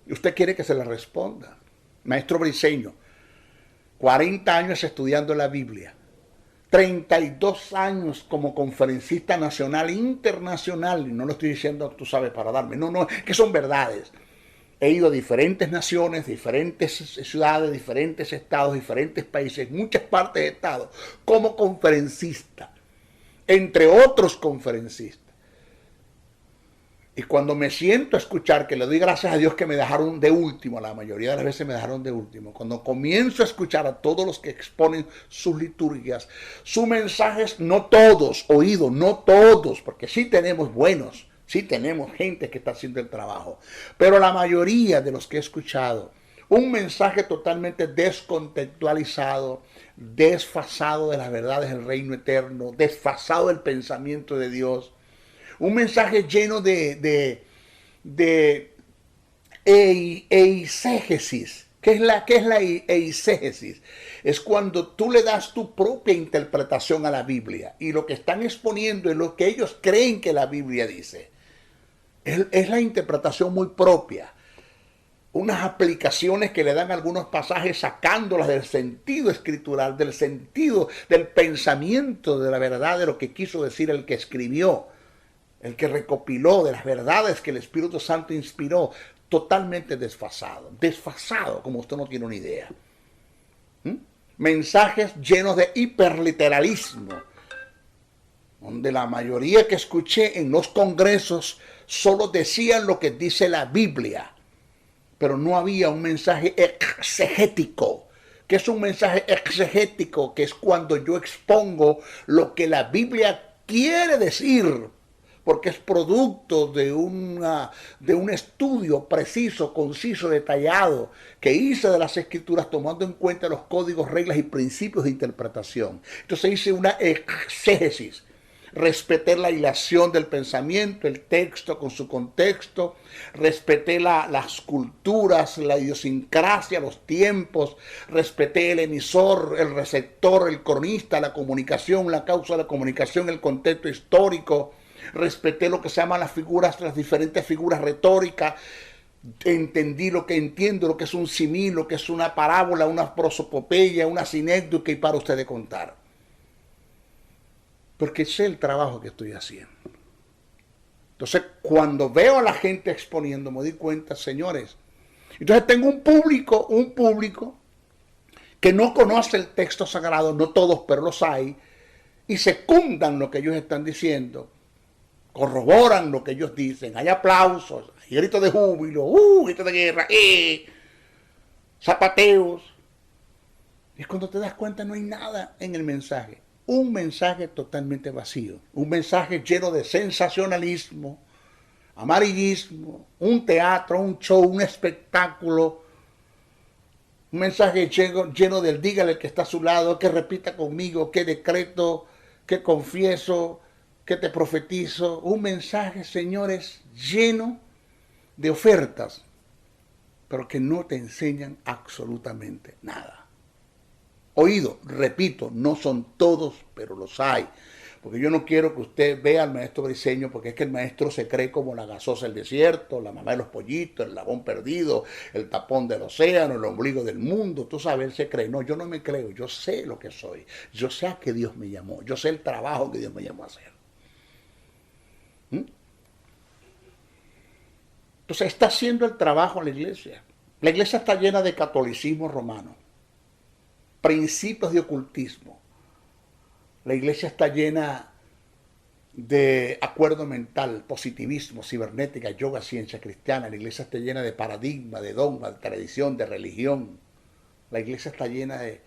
Y usted quiere que se la responda. Maestro Briceño, 40 años estudiando la Biblia, 32 años como conferencista nacional e internacional, y no lo estoy diciendo, tú sabes, para darme, no, que son verdades. He ido a diferentes naciones, diferentes ciudades, diferentes estados, diferentes países, muchas partes de estados, como conferencista, entre otros conferencistas. Y cuando me siento a escuchar, que le doy gracias a Dios que me dejaron de último, la mayoría de las veces me dejaron de último, cuando comienzo a escuchar a todos los que exponen sus liturgias, sus mensajes, no todos, oídos, no todos, porque sí tenemos buenos, sí tenemos gente que está haciendo el trabajo, pero la mayoría de los que he escuchado, un mensaje totalmente descontextualizado, desfasado de las verdades del reino eterno, desfasado del pensamiento de Dios, un mensaje lleno de eisegesis. ¿Qué es la eisegesis? Es cuando tú le das tu propia interpretación a la Biblia y lo que están exponiendo es lo que ellos creen que la Biblia dice. Es la interpretación muy propia. Unas aplicaciones que le dan algunos pasajes sacándolas del sentido escritural, del sentido del pensamiento de la verdad de lo que quiso decir el que escribió, el que recopiló de las verdades que el Espíritu Santo inspiró, totalmente desfasado como usted no tiene una idea. Mensajes llenos de hiperliteralismo, donde la mayoría que escuché en los congresos solo decían lo que dice la Biblia, pero no había un mensaje exegético. ¿Qué es un mensaje exegético? Que es cuando yo expongo lo que la Biblia quiere decir, porque es producto de un estudio preciso, conciso, detallado, que hice de las Escrituras tomando en cuenta los códigos, reglas y principios de interpretación. Entonces hice una exégesis. Respeté la hilación del pensamiento, el texto con su contexto, respeté las culturas, la idiosincrasia, los tiempos, respeté el emisor, el receptor, el cronista, la comunicación, la causa de la comunicación, el contexto histórico, respeté lo que se llaman las figuras, las diferentes figuras retóricas, entendí lo que entiendo, lo que es un simil, lo que es una parábola, una prosopopeya, una sinécdoca y para ustedes contar. Porque sé el trabajo que estoy haciendo. Entonces, cuando veo a la gente exponiendo, me doy cuenta, señores. Entonces tengo un público que no conoce el texto sagrado, no todos, pero los hay, y secundan lo que ellos están diciendo, corroboran lo que ellos dicen, hay aplausos, hay gritos de júbilo, gritos de guerra, zapateos. Y cuando te das cuenta no hay nada en el mensaje. Un mensaje totalmente vacío, un mensaje lleno de sensacionalismo, amarillismo, un teatro, un show, un espectáculo, un mensaje lleno del dígale que está a su lado, que repita conmigo, que decreto, que confieso, que te profetizo. Un mensaje, señores, lleno de ofertas, pero que no te enseñan absolutamente nada. Oído, repito, no son todos, pero los hay. Porque yo no quiero que usted vea al maestro Briceño, porque es que el maestro se cree como la gasosa del desierto, la mamá de los pollitos, el labón perdido, el tapón del océano, el ombligo del mundo. Tú sabes, él se cree. No, yo no me creo, yo sé lo que soy. Yo sé a qué Dios me llamó, yo sé el trabajo que Dios me llamó a hacer. Entonces está haciendo el trabajo en la iglesia. La iglesia está llena de catolicismo romano, principios de ocultismo. La iglesia está llena de acuerdo mental, positivismo, cibernética, yoga, ciencia cristiana. La iglesia está llena de paradigma, de dogma, de tradición, de religión. La iglesia está llena de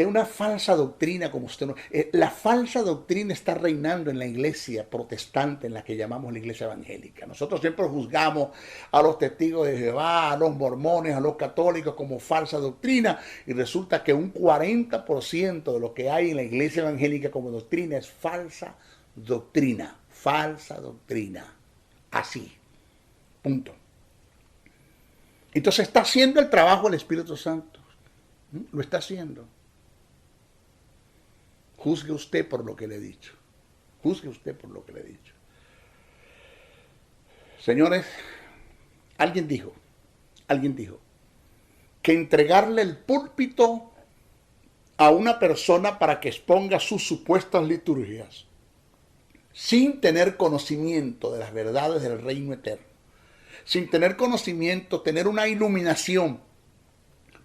una falsa doctrina, como usted no. La falsa doctrina está reinando en la iglesia protestante, en la que llamamos la iglesia evangélica. Nosotros siempre juzgamos a los testigos de Jehová, a los mormones, a los católicos como falsa doctrina, y resulta que un 40% de lo que hay en la iglesia evangélica como doctrina es falsa doctrina. Falsa doctrina. Así. Punto. Entonces está haciendo el trabajo del Espíritu Santo. Lo está haciendo. Juzgue usted por lo que le he dicho. Juzgue usted por lo que le he dicho. Señores, alguien dijo que entregarle el púlpito a una persona para que exponga sus supuestas liturgias sin tener conocimiento de las verdades del reino eterno, sin tener conocimiento, tener una iluminación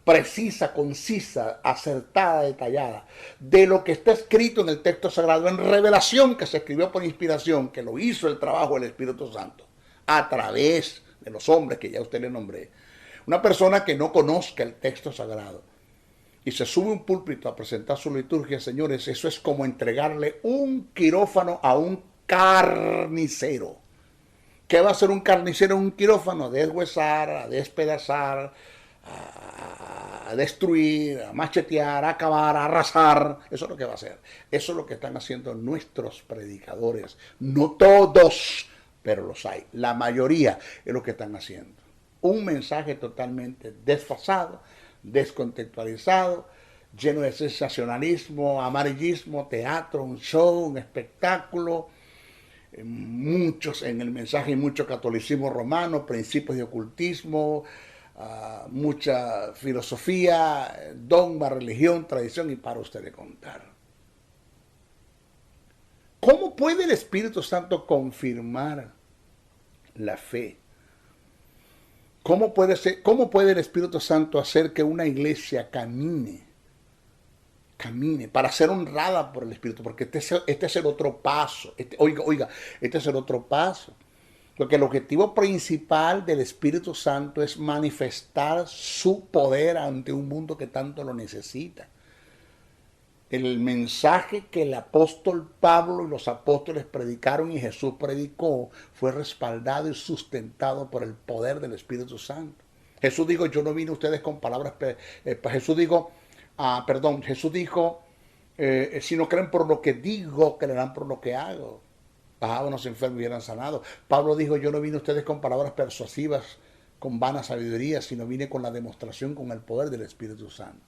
precisa, concisa, acertada, detallada, de lo que está escrito en el texto sagrado, en revelación que se escribió por inspiración, que lo hizo el trabajo del Espíritu Santo, a través de los hombres que ya usted le nombré. Una persona que no conozca el texto sagrado y se sube a un púlpito a presentar su liturgia, señores, eso es como entregarle un quirófano a un carnicero. ¿Qué va a hacer un carnicero en un quirófano? A deshuesar, a despedazar, a destruir, a machetear, a acabar, a arrasar. Eso es lo que va a hacer. Eso es lo que están haciendo nuestros predicadores. No todos, pero los hay. La mayoría es lo que están haciendo. Un mensaje totalmente desfasado, descontextualizado, lleno de sensacionalismo, amarillismo, teatro, un show, un espectáculo. Muchos en el mensaje, mucho catolicismo romano, principios de ocultismo, mucha filosofía, dogma, religión, tradición, y para usted de contar. ¿Cómo puede el Espíritu Santo confirmar la fe? ¿Cómo puede el Espíritu Santo hacer que una iglesia camine para ser honrada por el Espíritu? Porque este es el otro paso. Este es el otro paso. Porque el objetivo principal del Espíritu Santo es manifestar su poder ante un mundo que tanto lo necesita. El mensaje que el apóstol Pablo y los apóstoles predicaron y Jesús predicó fue respaldado y sustentado por el poder del Espíritu Santo. Jesús dijo, yo no vine a ustedes con palabras, Jesús dijo, si no creen por lo que digo, creerán por lo que hago. Bajaban los enfermos y eran sanados. Pablo dijo, yo no vine a ustedes con palabras persuasivas, con vana sabiduría, sino vine con la demostración, con el poder del Espíritu Santo.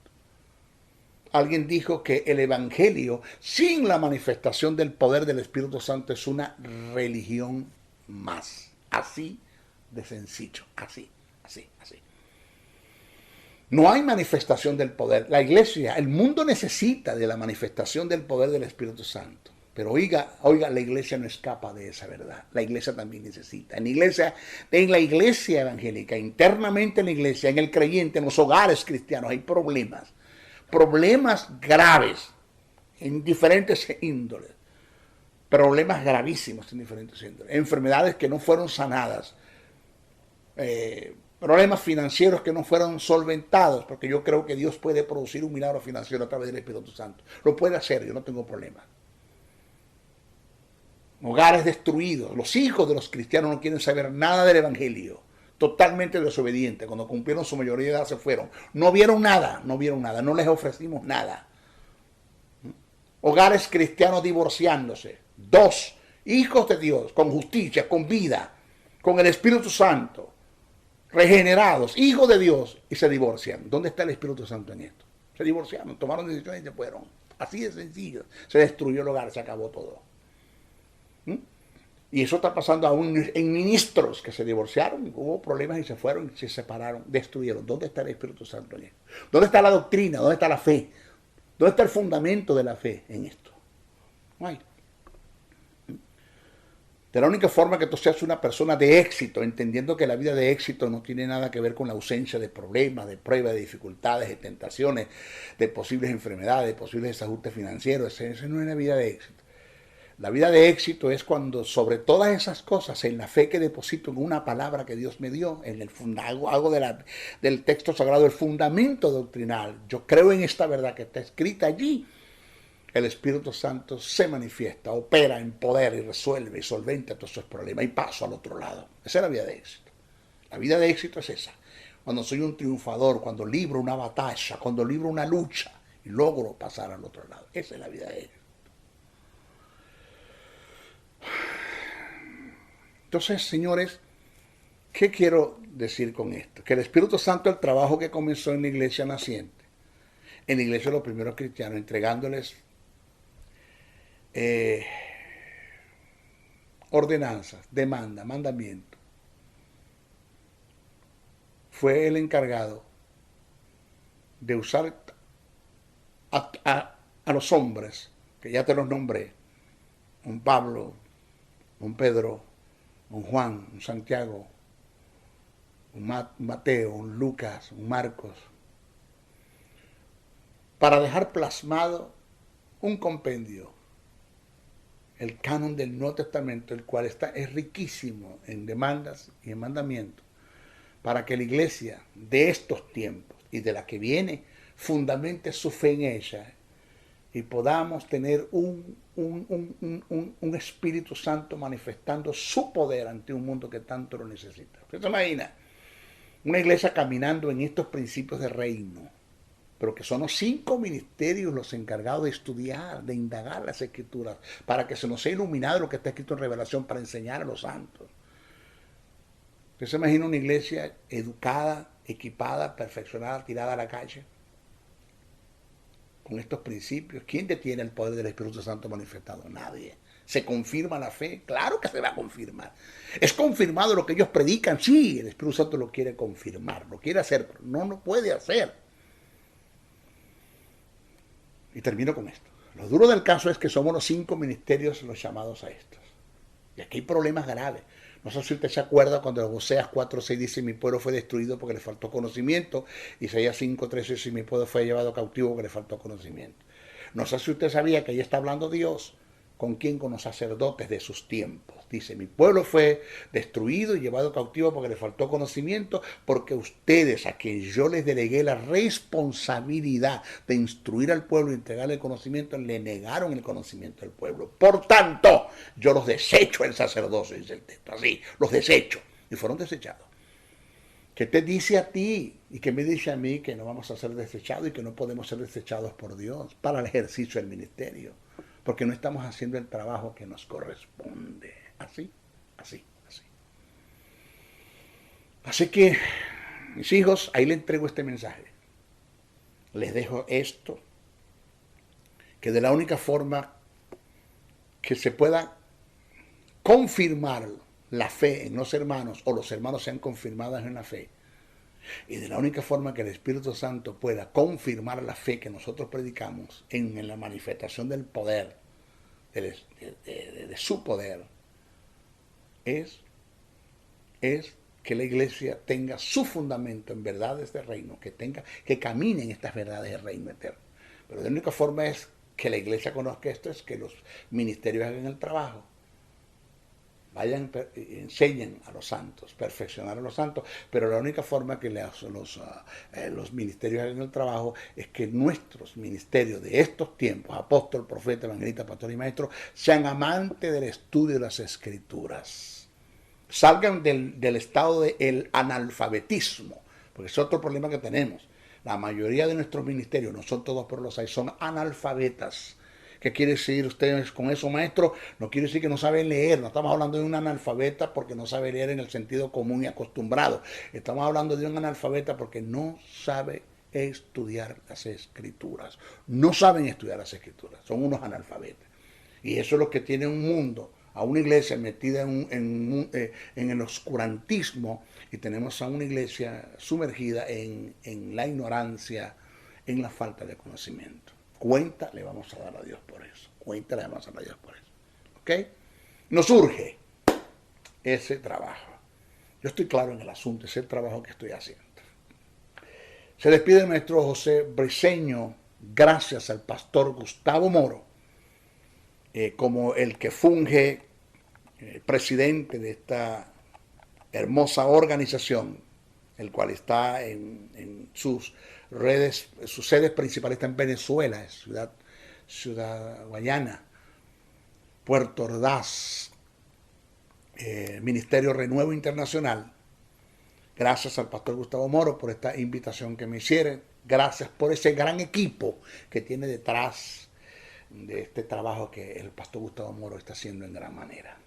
Alguien dijo que el Evangelio, sin la manifestación del poder del Espíritu Santo, es una religión más. Así de sencillo, así. No hay manifestación del poder. La iglesia, el mundo necesita de la manifestación del poder del Espíritu Santo. Pero oiga, la iglesia no escapa de esa verdad. La iglesia también necesita. En la iglesia evangélica, internamente en la iglesia, en el creyente, en los hogares cristianos, hay problemas graves en diferentes índoles. Problemas gravísimos en diferentes índoles. Enfermedades que no fueron sanadas. Problemas financieros que no fueron solventados, porque yo creo que Dios puede producir un milagro financiero a través del Espíritu Santo. Lo puede hacer, yo no tengo problema. Hogares destruidos. Los hijos de los cristianos no quieren saber nada del Evangelio. Totalmente desobedientes. Cuando cumplieron su mayoría de edad se fueron. No vieron nada. No les ofrecimos nada. Hogares cristianos divorciándose. 2 hijos de Dios, con justicia, con vida, con el Espíritu Santo, regenerados, hijos de Dios, y se divorcian. ¿Dónde está el Espíritu Santo en esto? Se divorciaron, tomaron decisiones y se fueron. Así de sencillo. Se destruyó el hogar, se acabó todo. Y eso está pasando aún en ministros que se divorciaron, hubo problemas y se fueron, se separaron, destruyeron. ¿Dónde está el Espíritu Santo en esto? ¿Dónde está la doctrina? ¿Dónde está la fe? ¿Dónde está el fundamento de la fe en esto? No hay. De la única forma que tú seas una persona de éxito, entendiendo que la vida de éxito no tiene nada que ver con la ausencia de problemas, de pruebas, de dificultades, de tentaciones, de posibles enfermedades, de posibles desajustes financieros. Esa no es la vida de éxito. La vida de éxito es cuando sobre todas esas cosas, en la fe que deposito en una palabra que Dios me dio, en el hago del texto sagrado el fundamento doctrinal. Yo creo en esta verdad que está escrita allí. El Espíritu Santo se manifiesta, opera en poder y resuelve y solventa todos esos problemas y paso al otro lado. Esa es la vida de éxito. La vida de éxito es esa. Cuando soy un triunfador, cuando libro una batalla, cuando libro una lucha y logro pasar al otro lado. Esa es la vida de éxito. Entonces, señores, ¿qué quiero decir con esto? Que el Espíritu Santo, el trabajo que comenzó en la iglesia naciente, en la iglesia de los primeros cristianos, entregándoles ordenanzas, demandas, mandamientos, fue el encargado de usar a los hombres, que ya te los nombré, un Pablo, un Pedro, un Juan, un Santiago, un Mateo, un Lucas, un Marcos, para dejar plasmado un compendio, el canon del Nuevo Testamento, el cual es riquísimo en demandas y en mandamientos, para que la iglesia de estos tiempos y de la que viene fundamente su fe en ella y podamos tener un Espíritu Santo manifestando su poder ante un mundo que tanto lo necesita. ¿Usted se imagina? Una iglesia caminando en estos principios de reino, pero que son los 5 ministerios los encargados de estudiar, de indagar las Escrituras, para que se nos sea iluminado lo que está escrito en Revelación para enseñar a los santos. ¿Usted se imagina una iglesia educada, equipada, perfeccionada, tirada a la calle? Con estos principios, ¿quién detiene el poder del Espíritu Santo manifestado? Nadie. ¿Se confirma la fe? Claro que se va a confirmar. ¿Es confirmado lo que ellos predican? Sí, el Espíritu Santo lo quiere confirmar, lo quiere hacer, pero no lo puede hacer. Y termino con esto. Lo duro del caso es que somos los 5 ministerios los llamados a estos. Y aquí hay problemas graves. No sé si usted se acuerda cuando Oseas 4:6 dice: mi pueblo fue destruido porque le faltó conocimiento. Isaías 5:13 dice: mi pueblo fue llevado cautivo porque le faltó conocimiento. No sé si usted sabía que ahí está hablando Dios. ¿Con quién? Con los sacerdotes de sus tiempos. Dice: mi pueblo fue destruido y llevado cautivo porque le faltó conocimiento, porque ustedes, a quien yo les delegué la responsabilidad de instruir al pueblo y entregarle el conocimiento, le negaron el conocimiento al pueblo. Por tanto, yo los desecho el sacerdocio, dice el texto. Así, los desecho. Y fueron desechados. ¿Qué te dice a ti y qué me dice a mí que no vamos a ser desechados y que no podemos ser desechados por Dios para el ejercicio del ministerio? Porque no estamos haciendo el trabajo que nos corresponde. Así. Así que, mis hijos, ahí les entrego este mensaje. Les dejo esto, que de la única forma que se pueda confirmar la fe en los hermanos, o los hermanos sean confirmados en la fe, y de la única forma que el Espíritu Santo pueda confirmar la fe que nosotros predicamos en la manifestación del poder, de su poder, es que la iglesia tenga su fundamento en verdades de reino, que camine en estas verdades de reino eterno. Pero la única forma es que la iglesia conozca esto, es que los ministerios hagan el trabajo. Vayan, enseñen a los santos, perfeccionar a los santos, pero la única forma que los ministerios hagan el trabajo es que nuestros ministerios de estos tiempos, apóstol, profeta, evangelista, pastor y maestro, sean amantes del estudio de las Escrituras. Salgan del estado del analfabetismo, porque es otro problema que tenemos. La mayoría de nuestros ministerios, no son todos, pero los hay, son analfabetas. ¿Qué quiere decir ustedes con eso, maestro? No quiere decir que no saben leer. No estamos hablando de un analfabeta porque no sabe leer en el sentido común y acostumbrado. Estamos hablando de un analfabeta porque no sabe estudiar las Escrituras. No saben estudiar las Escrituras. Son unos analfabetas. Y eso es lo que tiene un mundo, a una iglesia metida en el oscurantismo, y tenemos a una iglesia sumergida en la ignorancia, en la falta de conocimiento. Cuenta le vamos a dar a Dios por eso. Cuenta le vamos a dar a Dios por eso. ¿Ok? Nos urge ese trabajo. Yo estoy claro en el asunto, es el trabajo que estoy haciendo. Se despide el maestro José Briceño, gracias al pastor Gustavo Moro, como el que funge presidente de esta hermosa organización, el cual está en sus redes, sus sedes principales están en Venezuela, Ciudad Guayana, Puerto Ordaz, Ministerio Renuevo Internacional. Gracias al pastor Gustavo Moro por esta invitación que me hicieron. Gracias por ese gran equipo que tiene detrás de este trabajo que el pastor Gustavo Moro está haciendo en gran manera.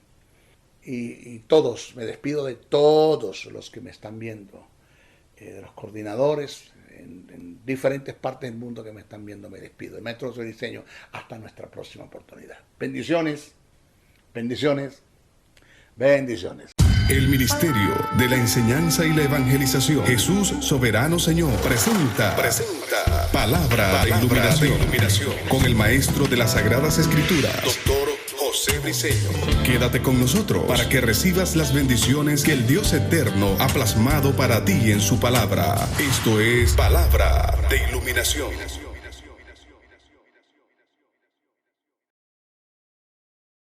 Y todos, me despido de todos los que me están viendo, de los coordinadores en diferentes partes del mundo que me están viendo, me despido. El maestro José Briceño, hasta nuestra próxima oportunidad. Bendiciones, bendiciones, bendiciones. El Ministerio de la Enseñanza y la Evangelización, Jesús Soberano Señor, presenta Palabra de Iluminación con el Maestro de las Sagradas Escrituras, Dr. José Briceño. Quédate con nosotros para que recibas las bendiciones que el Dios Eterno ha plasmado para ti en su palabra. Esto es Palabra de Iluminación.